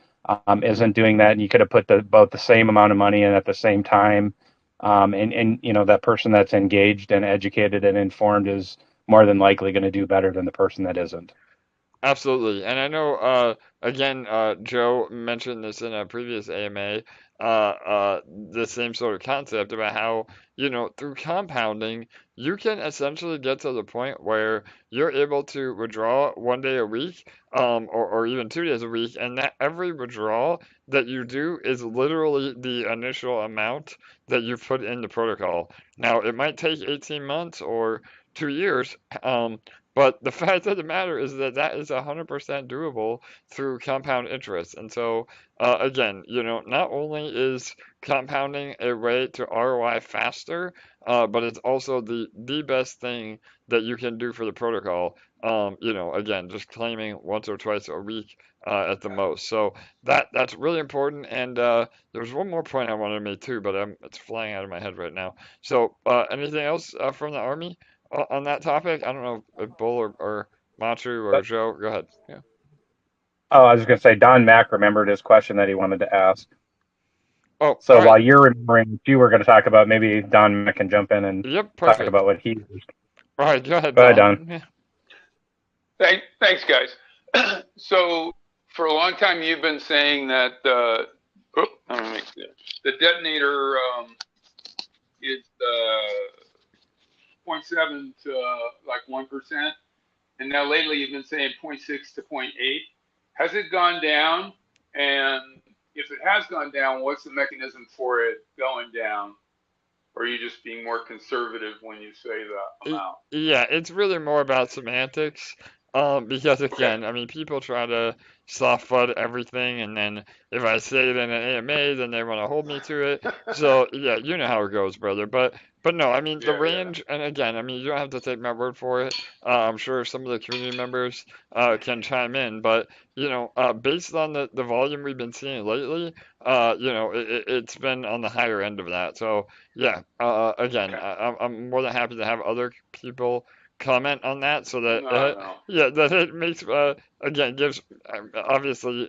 isn't doing that. And you could have put both the same amount of money in at the same time. And that person that's engaged and educated and informed is more than likely going to do better than the person that isn't. Absolutely. And I know, again, Joe mentioned this in a previous AMA, the same sort of concept about how, through compounding, you can essentially get to the point where you're able to withdraw 1 day a week, or even 2 days a week, and that every withdrawal that you do is literally the initial amount that you've put in the protocol. Now, it might take 18 months or 2 years, but the fact of the matter is that is 100% doable through compound interest. And so, again, not only is compounding a way to ROI faster, but it's also the best thing that you can do for the protocol. Again, just claiming once or twice a week at the most. So that's really important. And there's one more point I wanted to make too, but it's flying out of my head right now. So anything else from the Army on that topic? I don't know if Bull or Matsu or Joe. Go ahead. Yeah. Oh, I was going to say, Don Mack remembered his question that he wanted to ask. Oh, so while you're remembering, you were going to talk about, maybe Don Mack can jump in and talk about what he used. All right, go ahead, Don. Yeah. Thanks, guys. So for a long time, you've been saying that the detonator is 0.7 to like 1%, and now lately you've been saying 0.6 to 0.8. Has it gone down? And if it has gone down, what's the mechanism for it going down? Or are you just being more conservative when you say the amount? Yeah, it's really more about semantics. Because again, I mean, people try to soft FUD everything, and then if I say it in an AMA, then they want to hold me to it. So yeah, you know how it goes, brother. But no, I mean the range, and again, I mean you don't have to take my word for it. I'm sure some of the community members can chime in, but based on the volume we've been seeing lately, it's been on the higher end of that. So yeah, again, I'm more than happy to have other people comment on that, so that that it makes again gives obviously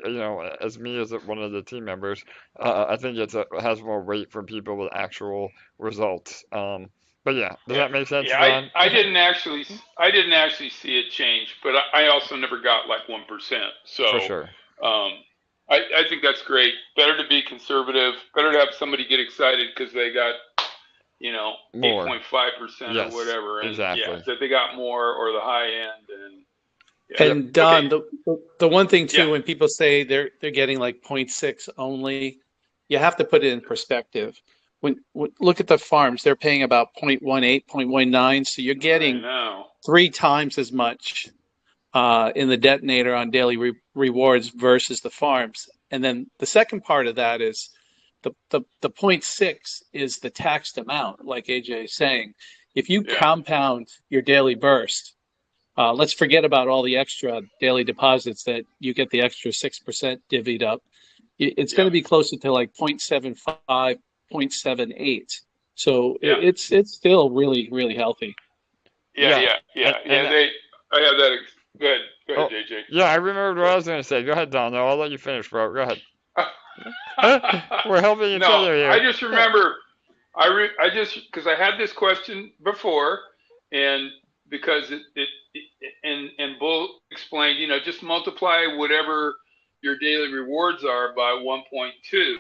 as me as one of the team members, I think it has more weight for people with actual results. But yeah, does that make sense? Yeah, I didn't actually see it change, but I also never got like 1%. So for sure. I think that's great. Better to be conservative. Better to have somebody get excited because they got 8.5% or whatever, and exactly. that they got more or the high end, and Don, the one thing too, when people say they're getting like 0.6 only, you have to put it in perspective. When look at the farms, they're paying about 0.18, 0.19, so you're getting 3 times as much in the detonator on daily rewards versus the farms. And then the second part of that is the 0.6 is the taxed amount, like AJ is saying. If you compound your daily burst, let's forget about all the extra daily deposits that you get the extra 6% divvied up. It's going to be closer to like 0.75, 0.78. So it's still really, really healthy. Yeah, Yeah, yeah, yeah, yeah. and I have that. Go ahead, oh, JJ. yeah, I remembered what I was gonna say. Go ahead, Don. I'll let you finish, bro. Go ahead. We're helping each No, other I here. just remember. I just because I had this question before, and because and Bull explained, just multiply whatever your daily rewards are by 1.2,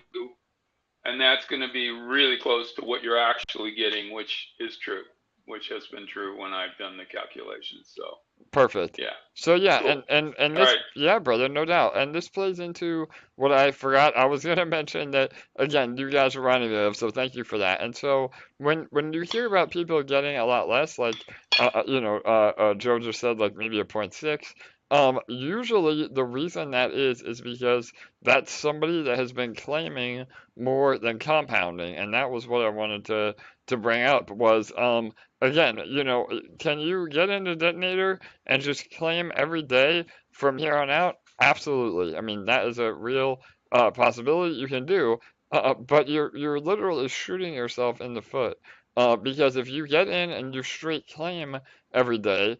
and that's going to be really close to what you're actually getting, which is true, which has been true when I've done the calculations. So Perfect. yeah, So yeah, cool. and All this, right. yeah, brother, no doubt. And this plays into what I forgot. I was gonna mention that again, you guys are reminding me of, so thank you for that. And so when you hear about people getting a lot less, like Joe just said, like maybe a point 0.6. Usually the reason that is because that's somebody that has been claiming more than compounding, and that was what I wanted to bring up was again, can you get into Detonator and just claim every day from here on out? Absolutely. I mean, that is a real possibility you can do, but you're literally shooting yourself in the foot. Because if you get in and you straight claim every day,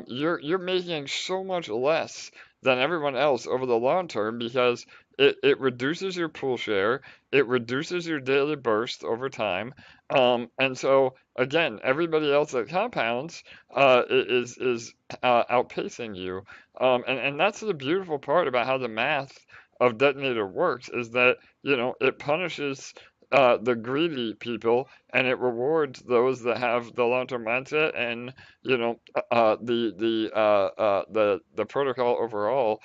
you're making so much less than everyone else over the long term because it reduces your pool share, it reduces your daily burst over time, and so again, everybody else that compounds is outpacing you. And that's the beautiful part about how the math of Detonator works is that, it punishes the greedy people and it rewards those that have the long-term mindset and, the protocol overall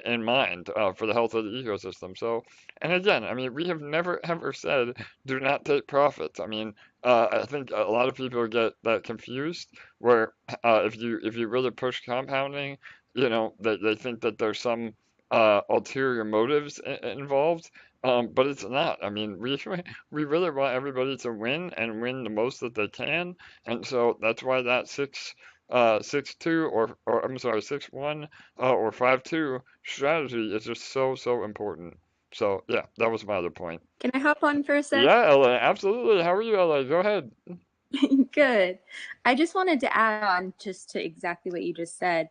in mind for the health of the ecosystem. So, and again, I mean, we have never ever said do not take profits. I mean, I think a lot of people get that confused, where if you really push compounding, they think that there's some ulterior motives involved, but it's not. I mean, we really want everybody to win and win the most that they can, and so that's why that 6-2 or I'm sorry 6-1 or 5-2 strategy is just so important. So yeah, that was my other point. Can I hop on for a sec? Yeah, LA, absolutely. How are you, LA? Go ahead. Good. I just wanted to add on just to exactly what you just said,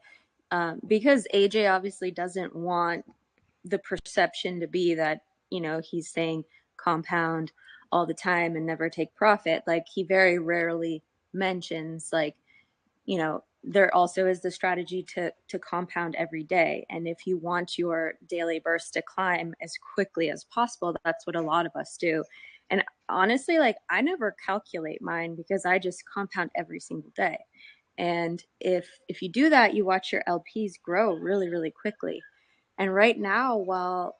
because AJ obviously doesn't want the perception to be that, he's saying compound all the time and never take profit. Like he very rarely mentions like, there also is the strategy to compound every day. And if you want your daily burst to climb as quickly as possible, that's what a lot of us do. And honestly, like I never calculate mine because I just compound every single day. And if you do that, you watch your LPs grow really, really quickly. And right now, while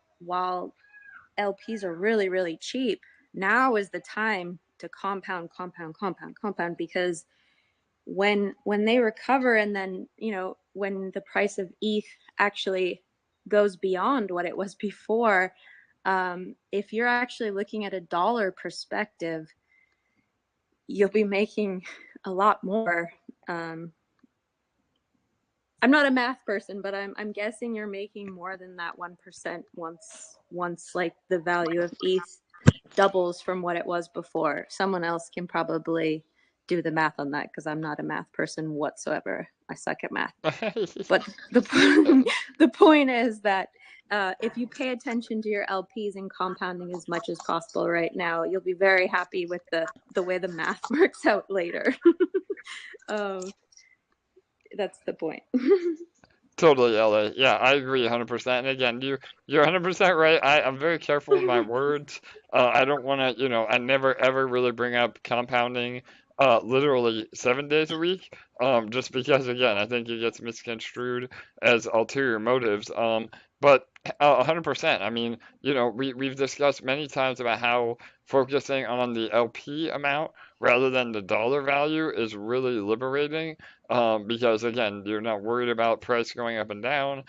LPs are really, really cheap, now is the time to compound, because when they recover and then when the price of ETH actually goes beyond what it was before, if you're actually looking at a dollar perspective, you'll be making a lot more. I'm not a math person, but I'm guessing you're making more than that 1% once like the value of ETH doubles from what it was before. Someone else can probably do the math on that because I'm not a math person whatsoever. I suck at math. But the point is that if you pay attention to your LPs and compounding as much as possible right now, you'll be very happy with the way the math works out later. That's the point. Totally, LA. Yeah, I agree 100%. And again, you're 100% right. I'm very careful with my words. I don't want to, I never ever really bring up compounding literally 7 days a week. Just because again, I think it gets misconstrued as ulterior motives. But 100%. I mean, we've discussed many times about how focusing on the LP amount rather than the dollar value is really liberating, because again, you're not worried about price going up and down.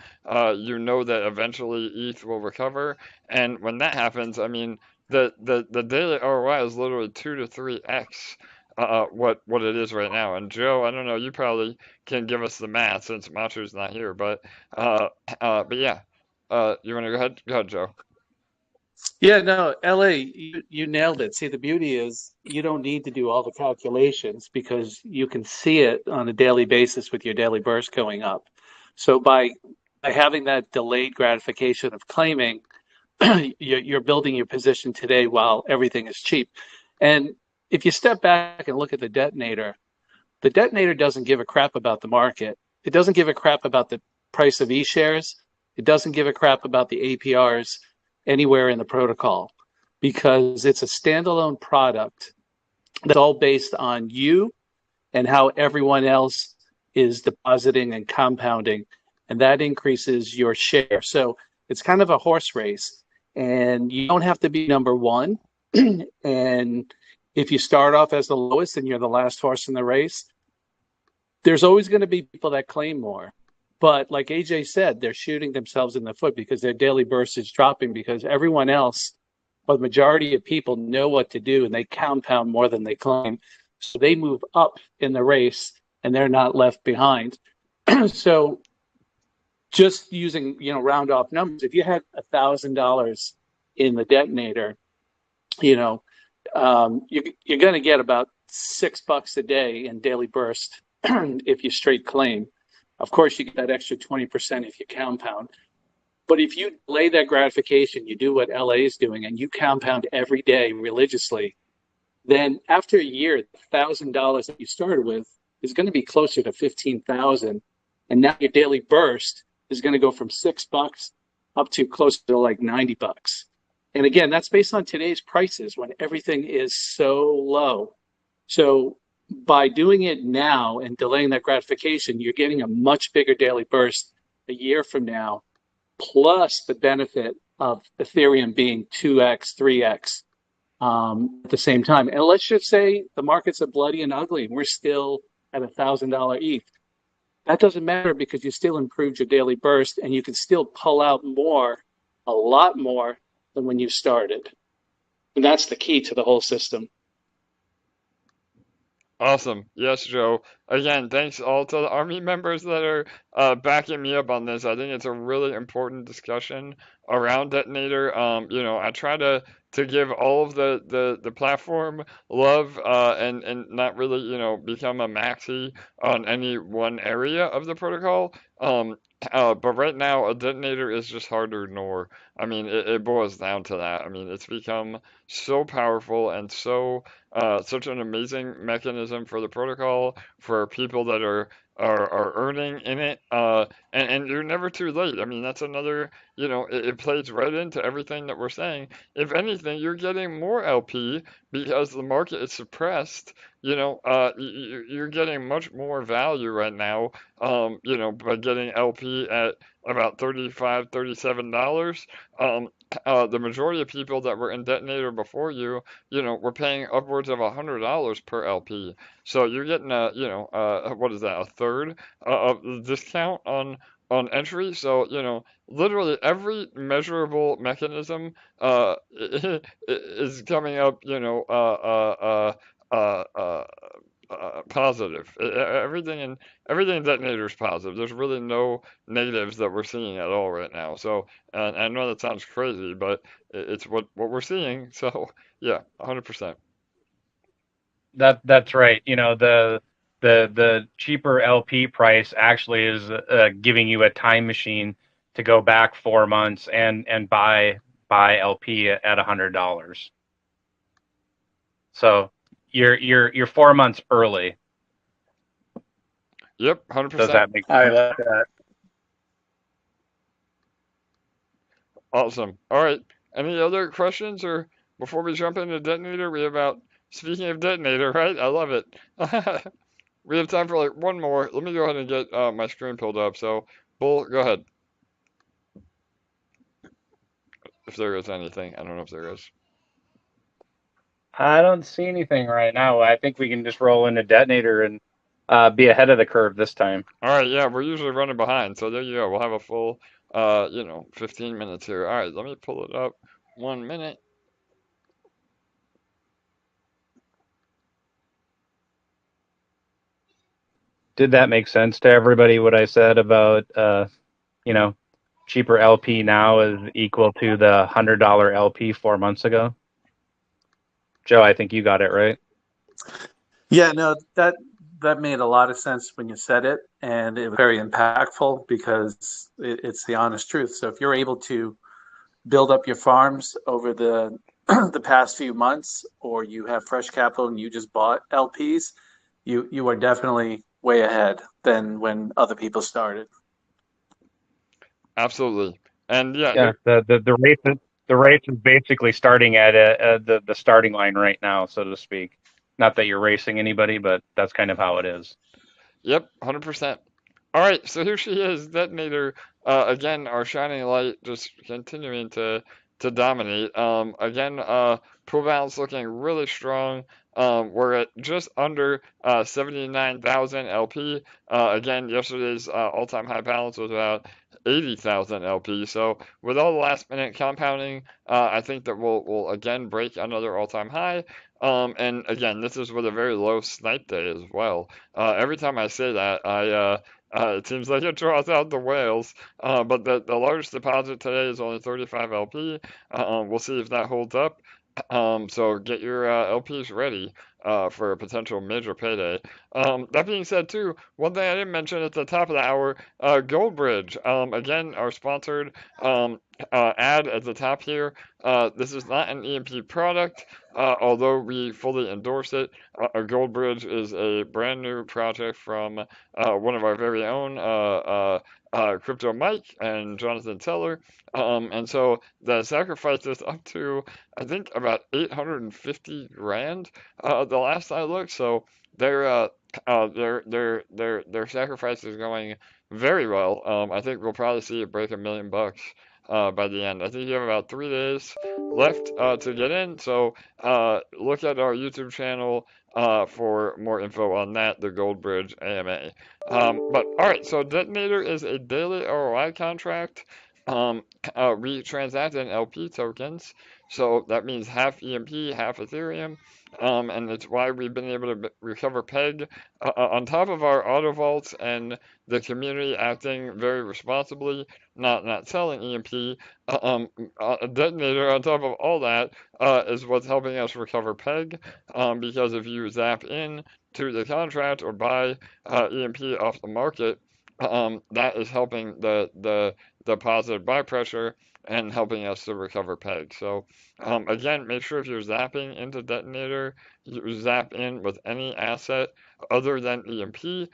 You know that eventually ETH will recover, and when that happens, I mean, the daily ROI is literally 2 to 3x what it is right now. And Joe, I don't know, you probably can give us the math since Machu's not here, but yeah, you want to go ahead? Go ahead, Joe. Yeah, no, LA, you nailed it. See, the beauty is you don't need to do all the calculations because you can see it on a daily basis with your daily burst going up. So by having that delayed gratification of claiming, you're building your position today while everything is cheap. And if you step back and look at the detonator doesn't give a crap about the market. It doesn't give a crap about the price of e-shares. It doesn't give a crap about the APRs anywhere in the protocol because it's a standalone product that's all based on you and how everyone else is depositing and compounding, and that increases your share. So it's kind of a horse race, and you don't have to be number one. And if you start off as the lowest and you're the last horse in the race, there's always going to be people that claim more. But like AJ said, they're shooting themselves in the foot because their daily burst is dropping because everyone else, or the majority of people, know what to do and they compound more than they claim. So they move up in the race and they're not left behind. So just using, round off numbers, if you had $1,000 in the detonator, you're going to get about $6 a day in daily burst if you straight claim. Of course, you get that extra 20% if you compound. But if you delay that gratification, you do what LA is doing, and you compound every day religiously, then after a year, the $1,000 that you started with is going to be closer to $15,000, and now your daily burst is going to go from $6 up to close to like $90. And again, that's based on today's prices when everything is so low. So by doing it now and delaying that gratification, you're getting a much bigger daily burst a year from now, plus the benefit of Ethereum being 2x, 3x at the same time. And let's just say the markets are bloody and ugly and we're still at $1,000 ETH. That doesn't matter because you still improved your daily burst and you can still pull out more, a lot more than when you started. And that's the key to the whole system. Awesome. Yes, Joe. Again, thanks all to the Army members that are backing me up on this. I think it's a really important discussion around Detonator. I try to give all of the platform love and not really, become a maxi on any one area of the protocol. But right now, a detonator is just hard to ignore. I mean, it boils down to that. I mean, it's become so powerful and such an amazing mechanism for the protocol for people that are earning in it. And you're never too late. I mean, that's another, it plays right into everything that we're saying. If anything, you're getting more LP because the market is suppressed. You're getting much more value right now, by getting LP at about $35, $37. The majority of people that were in Detonator before you, were paying upwards of $100 per LP. So you're getting what is that, a third of the discount on entry. So, literally every measurable mechanism is coming up, positive. Everything in Detonator is positive. There's really no negatives that we're seeing at all right now. So, and I know that sounds crazy, but it's what we're seeing. So, yeah, 100%. That's right. The cheaper LP price actually is giving you a time machine to go back 4 months and buy LP at $100. So you're 4 months early. Yep, 100%. Does that make sense? I like that. Awesome. All right. Any other questions, or before we jump into Detonator, we have about, speaking of Detonator, right? I love it. We have time for like one more. Let me go ahead and get my screen pulled up. So, Bull, go ahead. If there is anything, I don't know if there is. I don't see anything right now. I think we can just roll into Detonator and be ahead of the curve this time. All right, yeah, we're usually running behind, so there you go. We'll have a full, 15 minutes here. All right, let me pull it up. 1 minute. Did that make sense to everybody, what I said about, cheaper LP now is equal to the $100 LP 4 months ago? Joe, I think you got it right. Yeah, no, that made a lot of sense when you said it, and it was very impactful because it's the honest truth. So if you're able to build up your farms over the the past few months, or you have fresh capital and you just bought LPs, you are definitely way ahead than when other people started. Absolutely. And yeah, Yeah, the race is basically starting at the starting line right now, so to speak. Not that you're racing anybody, but that's kind of how it is. yep, 100%. All right, so here she is, Detonator. Again, our shining light, just continuing to dominate. Again, pool balance looking really strong. We're at just under 79,000 LP. Again, yesterday's all-time high balance was about 80,000 LP. So with all the last-minute compounding, I think that we'll again break another all-time high. And again, this is with a very low snipe day as well. Every time I say that, it seems like it draws out the whales, but the largest deposit today is only 35 LP. We'll see if that holds up. So get your LPs ready for a potential major payday. That being said, too, one thing I didn't mention at the top of the hour, Goldbridge. Again, our sponsored ad at the top here. This is not an EMP product, although we fully endorse it. Goldbridge is a brand new project from one of our very own Crypto Mike and Jonathan Teller. And so the sacrifice is up to, I think, about 850 grand the last I looked. So their sacrifice is going very well. I think we'll probably see it break $1 million by the end. I think you have about 3 days left to get in. So look at our YouTube channel for more info on that, the Goldbridge AMA. But all right, so Detonator is a daily ROI contract. We transact in LP tokens, so that means half EMP, half Ethereum, and it's why we've been able to recover PEG on top of our auto vaults and the community acting very responsibly, not selling EMP. Detonator on top of all that is what's helping us recover PEG, because if you zap in to the contract or buy EMP off the market, that is helping the positive buy pressure and helping us to recover PEG. So again, make sure if you're zapping into Detonator, you zap in with any asset other than EMP,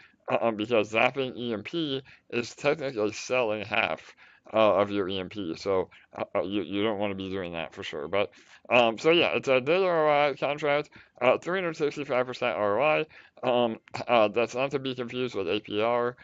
because zapping EMP is technically selling half of your EMP. So you don't want to be doing that for sure. But so yeah, it's a daily ROI contract, 365% ROI. That's not to be confused with APR,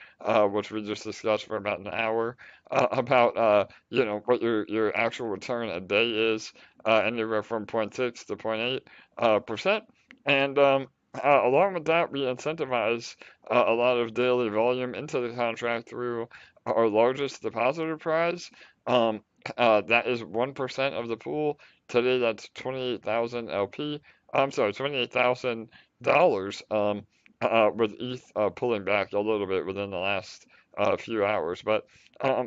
which we just discussed for about an hour, about what your actual return a day is, anywhere from 0.6 to 0.8%. And along with that, we incentivize a lot of daily volume into the contract through our largest depositor prize. That is 1% of the pool. Today, that's 28,000 LP. I'm sorry, $28,000. With ETH pulling back a little bit within the last few hours. But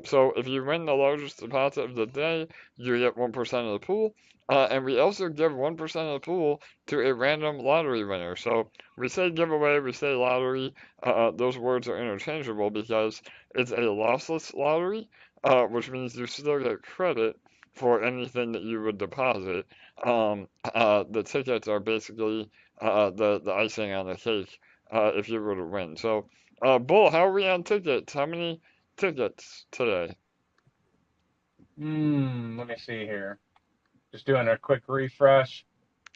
so if you win the largest deposit of the day, you get 1% of the pool. And we also give 1% of the pool to a random lottery winner. So we say giveaway, we say lottery. Those words are interchangeable because it's a lossless lottery, which means you still get credit for anything that you would deposit. The tickets are basically the icing on the cake if you were to win. So, Bull, how are we on tickets? How many tickets today? Let me see here. Just doing a quick refresh.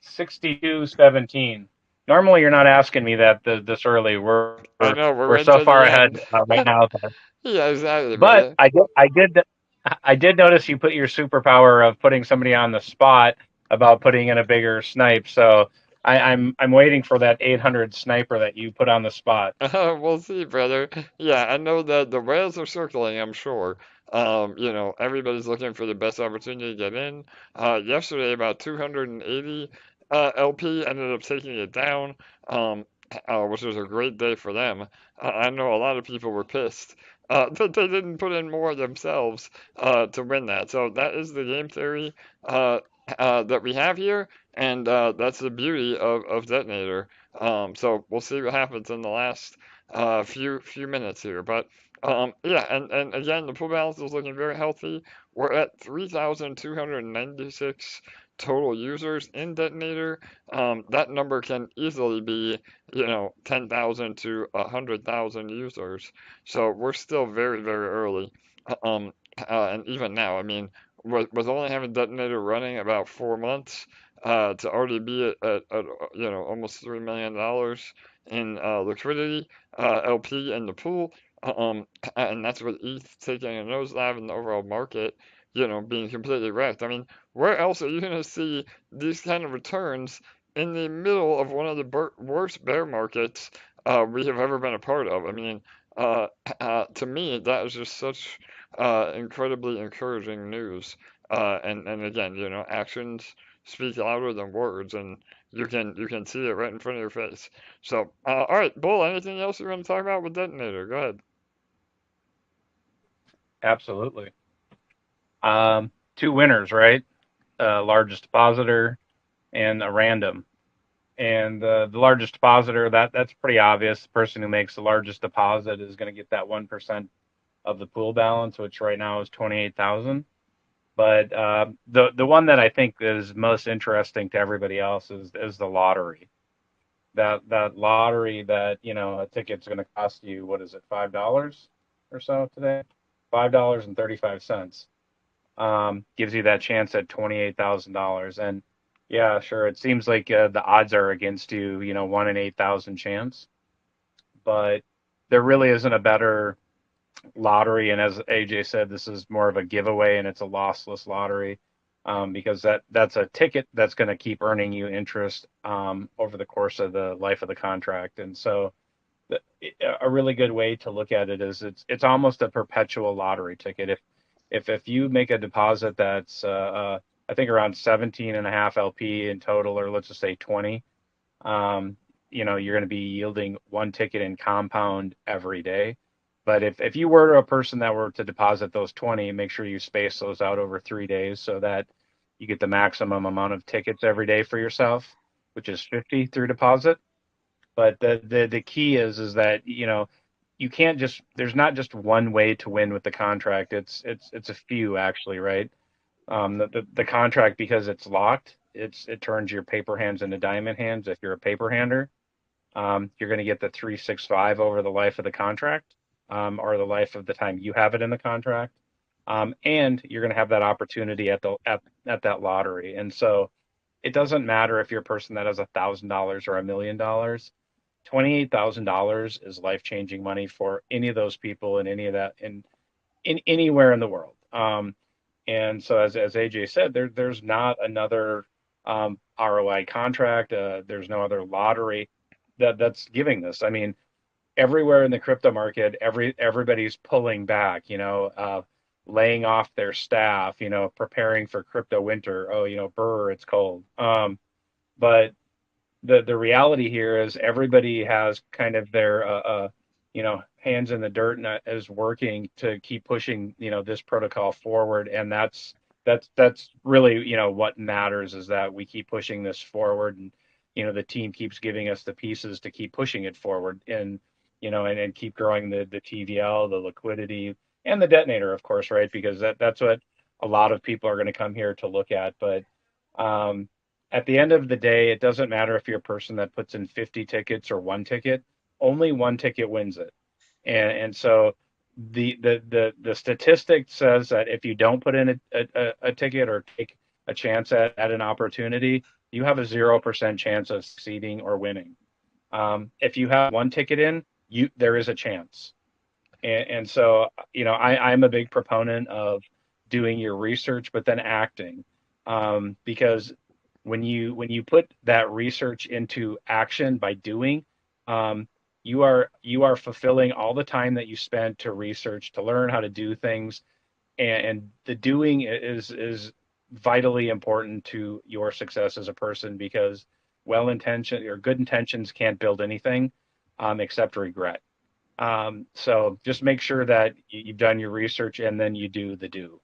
62.17. Normally, you're not asking me that this early. We're right so to far the ahead end. right now. Yeah, exactly. But I did notice you put your superpower of putting somebody on the spot about putting in a bigger snipe. So I'm waiting for that 800 sniper that you put on the spot. We'll see, brother. Yeah, I know that the whales are circling, I'm sure. Everybody's looking for the best opportunity to get in. Yesterday, about 280 LP ended up taking it down, which was a great day for them. I know a lot of people were pissed that they didn't put in more themselves to win that. So that is the game theory that we have here, and that's the beauty of Detonator. So we'll see what happens in the last few minutes here. But yeah, and again, the pool balance is looking very healthy. We're at 3,296 total users in Detonator. That number can easily be, 10,000 to 100,000 users. So we're still very, very early. And even now, I mean, with only having Detonator running about 4 months, to already be at almost $3 million in liquidity, LP in the pool, and that's with ETH taking a nosedive in the overall market, being completely wrecked. I mean, where else are you going to see these kind of returns in the middle of one of the worst bear markets we have ever been a part of? I mean, to me, that is just such incredibly encouraging news. And again, actions speak louder than words, and you can see it right in front of your face. So, all right, Bull, anything else you want to talk about with Detonator? Go ahead. Absolutely. Two winners, right? Largest depositor and a random. And the largest depositor, that's pretty obvious. The person who makes the largest deposit is going to get that 1% of the pool balance, which right now is 28,000. But the one that I think is most interesting to everybody else is the lottery. That lottery that a ticket's going to cost you, what is it, $5 or so today? $5.35. Gives you that chance at $28,000. And yeah, sure, it seems like the odds are against you, 1 in 8,000 chance. But there really isn't a better lottery. And as AJ said, this is more of a giveaway, and it's a lossless lottery, because that's a ticket that's going to keep earning you interest over the course of the life of the contract. And so a really good way to look at it is it's almost a perpetual lottery ticket. If you make a deposit that's I think around 17.5 LP in total, or let's just say 20, you're going to be yielding one ticket in compound every day. But if you were a person that were to deposit those 20, make sure you space those out over 3 days so that you get the maximum amount of tickets every day for yourself, which is 50 through deposit. But the key is that you can't there's not just one way to win with the contract. It's a few actually, right? The contract, because it's locked, it turns your paper hands into diamond hands. If you're a paper hander, you're going to get the 365 over the life of the contract, or the life of the time you have it in the contract, and you're going to have that opportunity at that lottery. And so it doesn't matter if you're a person that has $1,000 or $1 million. $28,000 is life-changing money for any of those people in any of that in anywhere in the world. And so as AJ said, there's not another ROI contract. There's no other lottery that's giving this. I mean, everywhere in the crypto market, everybody's pulling back, laying off their staff, preparing for crypto winter. Oh, brr, it's cold. But the reality here is everybody has kind of their hands in the dirt and is working to keep pushing this protocol forward. And that's really what matters, is that we keep pushing this forward, and the team keeps giving us the pieces to keep pushing it forward, and and keep growing the TVL, the liquidity, and the detonator, of course, right? Because that's what a lot of people are going to come here to look at. But at the end of the day, it doesn't matter if you're a person that puts in 50 tickets or one ticket. Only one ticket wins it. And so the statistic says that if you don't put in a ticket or take a chance at an opportunity, you have a 0% chance of succeeding or winning. If you have one ticket in, there is a chance. And so, I'm a big proponent of doing your research, but then acting, because when you put that research into action by doing, you are fulfilling all the time that you spent to research, to learn how to do things, and the doing is vitally important to your success as a person, because well-intentioned or good intentions can't build anything except regret. So just make sure that you've done your research and then you do the do.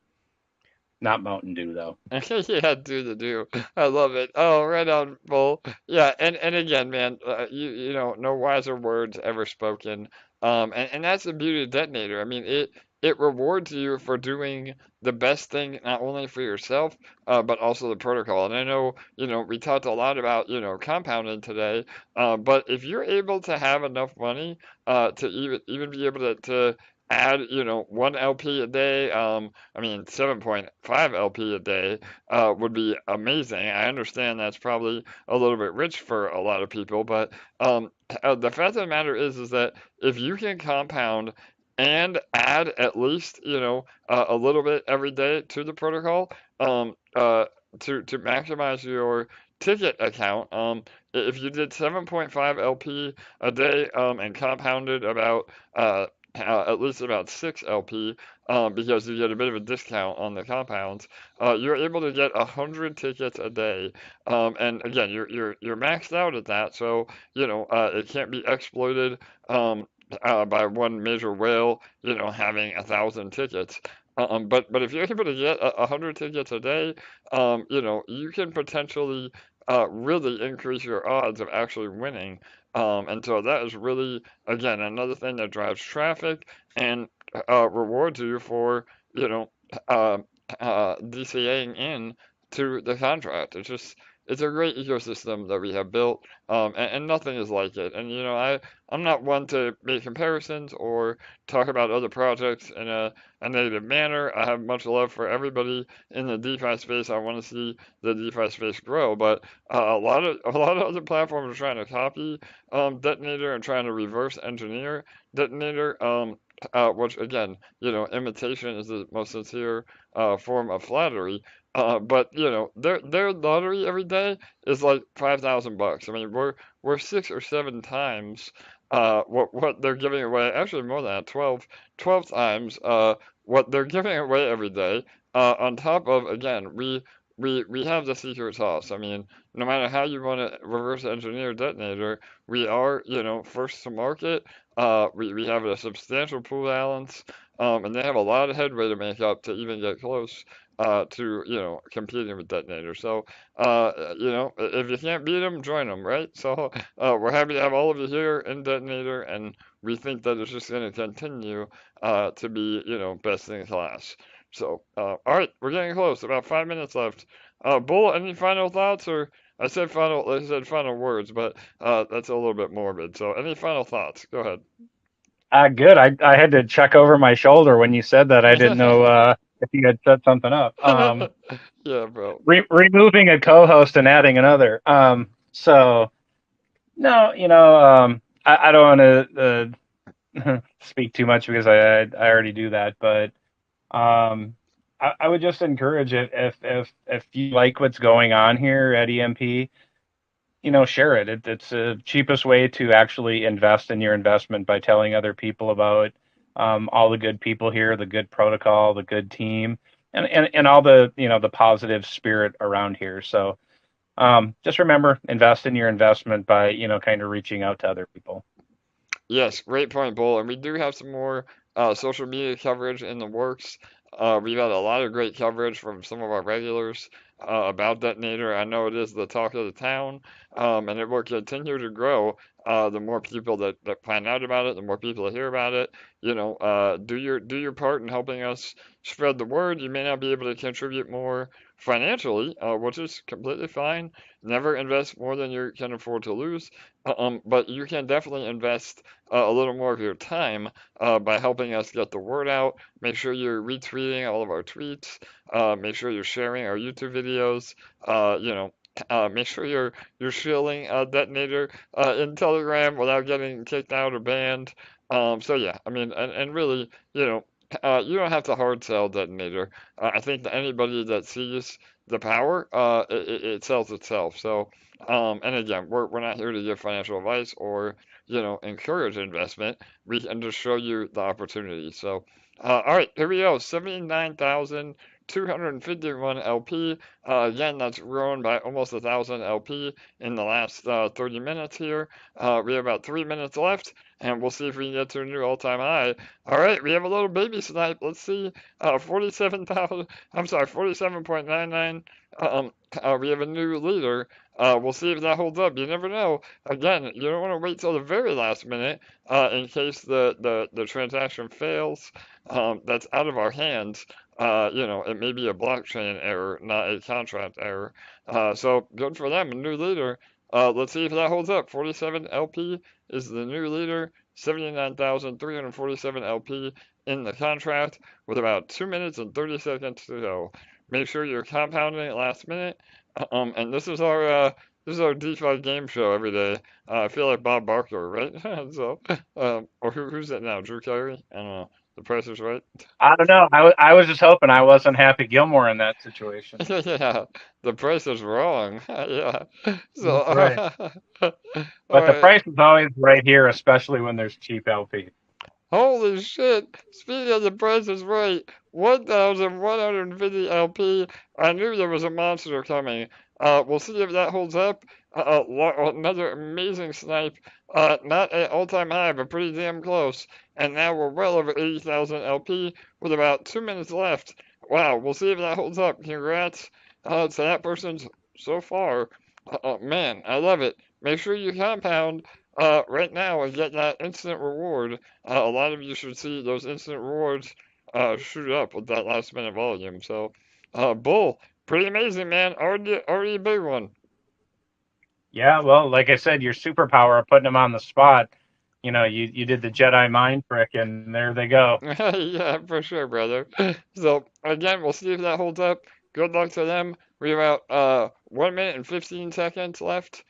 Not Mountain Dew, though. Yeah, do the do. I love it. Oh, right on, Bull. Yeah, and again, man, you know, no wiser words ever spoken. And that's the beauty of Detonator. I mean, it rewards you for doing the best thing not only for yourself, but also the protocol. And I know, you know, we talked a lot about, you know, compounding today. But if you're able to have enough money, to even be able to add, you know, 1 LP a day, I mean, 7.5 LP a day would be amazing. I understand that's probably a little bit rich for a lot of people, but the fact of the matter is that if you can compound and add at least, you know, a little bit every day to the protocol, to maximize your ticket account, if you did 7.5 LP a day, and compounded about at least about 6 LP, because you get a bit of a discount on the compounds. You're able to get 100 tickets a day, and again, you're maxed out at that, so you know it can't be exploited by one major whale, you know, having 1,000 tickets. But if you're able to get 100 tickets a day, you know, you can potentially really increase your odds of actually winning. And so that is really, again, another thing that drives traffic and rewards you for, you know, uh, DCAing in to the contract. It's a great ecosystem that we have built, and nothing is like it. And you know, I'm not one to make comparisons or talk about other projects in a negative manner. I have much love for everybody in the DeFi space. I want to see the DeFi space grow, but a lot of other platforms are trying to copy Detonator and trying to reverse engineer Detonator. Which again, you know, imitation is the most sincere form of flattery. But you know, their lottery every day is like $5,000. I mean, we're 6 or 7 times what they're giving away. Actually, more than that, 12 times what they're giving away every day. On top of, again, we have the secret sauce. I mean, no matter how you want to reverse engineer Detonator, we are, you know, first to market. We have a substantial pool balance, and they have a lot of headway to make up to even get close to, you know, competing with Detonator. So, you know, if you can't beat them, join them, right? So, we're happy to have all of you here in Detonator, and we think that it's just going to continue to be, you know, best in class. So, all right, we're getting close. About 5 minutes left. Bull, any final thoughts, or I said final words, but that's a little bit morbid. So, any final thoughts? Go ahead. Good. I had to check over my shoulder when you said that. I didn't know if you had set something up. Yeah, bro. Removing a co-host and adding another. So no, you know, I don't want to speak too much because I already do that, but I would just encourage it if you like what's going on here at EMP, you know, share it. It's the cheapest way to actually invest in your investment by telling other people about all the good people here, the good protocol, the good team, and all the, you know, the positive spirit around here. So just remember, invest in your investment by, you know, kind of reaching out to other people. Yes, great point, Bull. And we do have some more social media coverage in the works. We've had a lot of great coverage from some of our regulars about Detonator. I know it is the talk of the town, and it will continue to grow. The more people that find out about it, the more people that hear about it. You know, do your part in helping us spread the word. You may not be able to contribute more financially, which is completely fine. Never invest more than you can afford to lose. But you can definitely invest a little more of your time by helping us get the word out. Make sure you're retweeting all of our tweets. Make sure you're sharing our YouTube videos. You know, make sure you're shilling Detonator in Telegram without getting kicked out or banned. So yeah, I mean, and really, you know, you don't have to hard sell Detonator. I think that anybody that sees the power, it sells itself. So, and again, we're not here to give financial advice or, you know, encourage investment. We can just show you the opportunity. So, all right, here we go. 79,000 251 LP. Again, that's grown by almost 1,000 LP in the last 30 minutes here. We have about 3 minutes left, and we'll see if we can get to a new all-time high. All right, we have a little baby snipe. Let's see, 47.99. We have a new leader. We'll see if that holds up. You never know. Again, you don't want to wait till the very last minute in case the transaction fails. That's out of our hands. It may be a blockchain error, not a contract error. So good for them, a new leader. Let's see if that holds up. 47 LP is the new leader. 79,347 LP in the contract with about 2 minutes and 30 seconds to go. Make sure you're compounding it last minute. And this is our DeFi game show every day. I feel like Bob Barker, right? So, or who's it now? Drew Carey? I don't know. The Price is Right. I don't know. I was just hoping I wasn't Happy Gilmore in that situation. Yeah, the price is wrong. Yeah. So, That's right. all But the right. price is always right here, especially when there's cheap LP. Holy shit! Speaking of the Price is Right, 1,150 LP. I knew there was a monster coming. We'll see if that holds up. Another amazing snipe. Not at all-time high, but pretty damn close. And now we're well over 80,000 LP with about 2 minutes left. Wow, we'll see if that holds up. Congrats to that person so far. Man, I love it. Make sure you compound right now and get that instant reward. A lot of you should see those instant rewards shoot up with that last minute volume. So, Bull, pretty amazing, man. Already a big one. Yeah, well, like I said, your superpower of putting them on the spot. You did the Jedi mind trick, and there they go. Yeah, for sure, brother. So, again, we'll see if that holds up. Good luck to them. We have about 1 minute and 15 seconds left.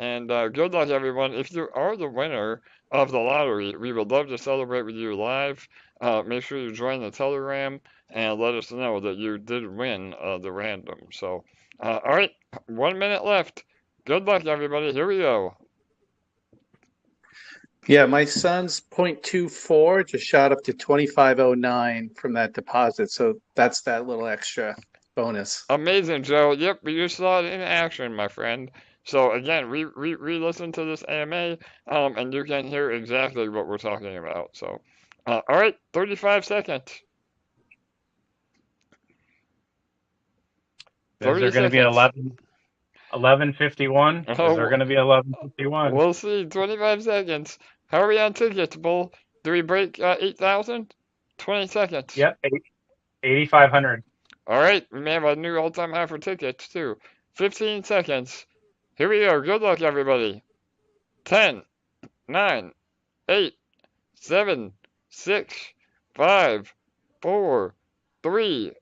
And good luck, everyone. If you are the winner of the lottery, we would love to celebrate with you live. Make sure you join the Telegram and let us know that you did win the random. So, all right, 1 minute left. Good luck, everybody. Here we go. Yeah, my son's 0.24 just shot up to 2509 from that deposit. So that's that little extra bonus. Amazing, Joe. Yep, we just saw it in action, my friend. So again, re-listen to this AMA, and you can hear exactly what we're talking about. So, all right, 35 seconds. Is there going to be 11:51? Is there going to be 11:51? We'll see. 25 seconds. How are we on tickets, Bull? Do we break 8,000? 20 seconds. Yep, 8,500. All right, we may have a new all-time high for tickets too. 15 seconds. Here we go. Good luck, everybody. 10, 9, 8, 7, 6, 5, 4, 3,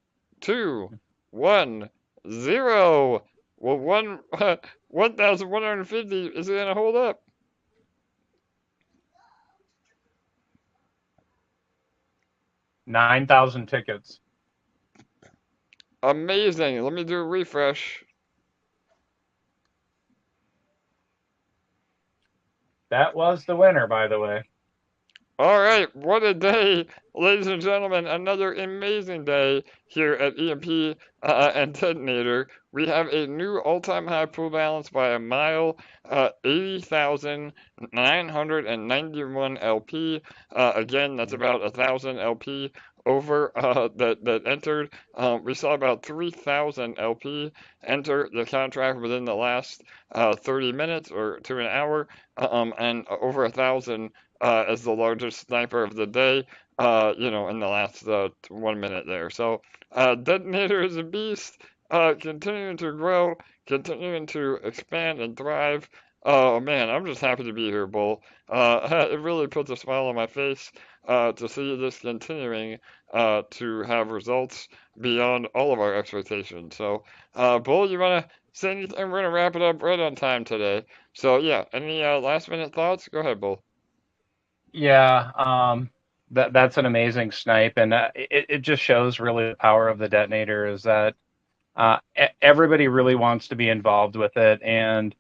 2, 1, 0. Well, 1,150 is going to hold up. $9,000 tickets. Amazing. Let me do a refresh. That was the winner, by the way. All right, what a day, ladies and gentlemen. Another amazing day here at EMP and Detonator. We have a new all-time high pool balance by a mile, 80,991 LP. Again, that's about 1,000 LP over that entered. We saw about 3,000 LP enter the contract within the last 30 minutes or to an hour, and over 1,000 as the largest sniper of the day, in the last 1 minute there. So, Detonator is a beast, continuing to grow, continuing to expand and thrive. Oh man, I'm just happy to be here, Bull. It really puts a smile on my face to see this continuing to have results beyond all of our expectations. So, Bull, you want to say anything? We're going to wrap it up right on time today. So, yeah, any last minute thoughts? Go ahead, Bull. Yeah, that's an amazing snipe, and it just shows really the power of the Detonator is that everybody really wants to be involved with it, and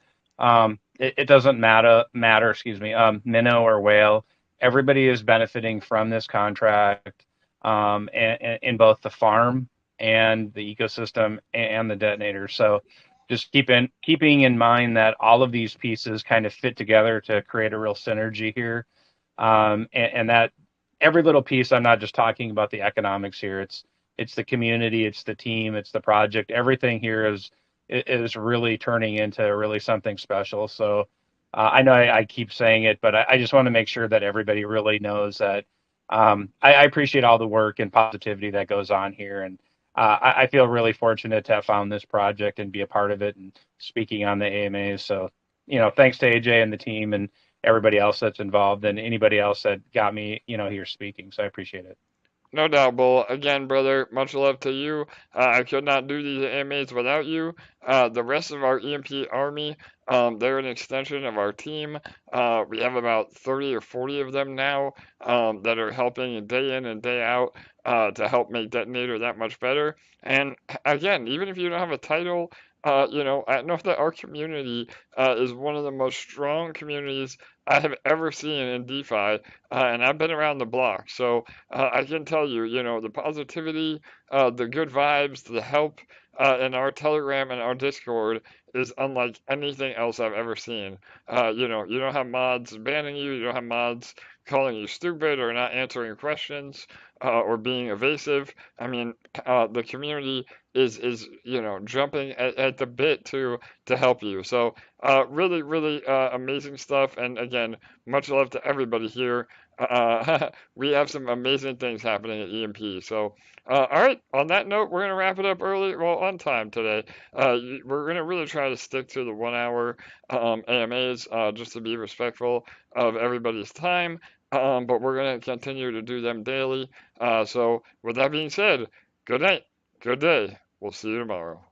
it doesn't matter, minnow or whale. Everybody is benefiting from this contract, and in both the farm and the ecosystem and the detonator. So just keeping in mind that all of these pieces kind of fit together to create a real synergy here. And that every little piece, I'm not just talking about the economics here. It's the community, it's the team, it's the project. Everything here is really turning into really something special. So I know I keep saying it, but I just want to make sure that everybody really knows that I appreciate all the work and positivity that goes on here. And I feel really fortunate to have found this project and be a part of it and speaking on the AMAs. So, thanks to AJ and the team and everybody else that's involved and anybody else that got me, here speaking. So I appreciate it. No doubt, Bull. Again, brother, much love to you. I could not do these AMAs without you. The rest of our EMP army, they're an extension of our team. We have about 30 or 40 of them now that are helping day in and day out to help make Detonator that much better. And again, even if you don't have a title, I know that our community is one of the most strong communities I have ever seen in DeFi, and I've been around the block. So I can tell you, the positivity, the good vibes, the help in our Telegram and our Discord is unlike anything else I've ever seen. You don't have mods banning you, you don't have mods calling you stupid or not answering questions or being evasive. I mean, the community is jumping at the bit to help you. So really, really amazing stuff. And again, much love to everybody here. We have some amazing things happening at EMP. So, all right, on that note, we're going to wrap it up early, well, on time today. We're going to really try to stick to the 1 hour AMAs just to be respectful of everybody's time. But we're going to continue to do them daily. So, with that being said, good night, good day. We'll see you tomorrow.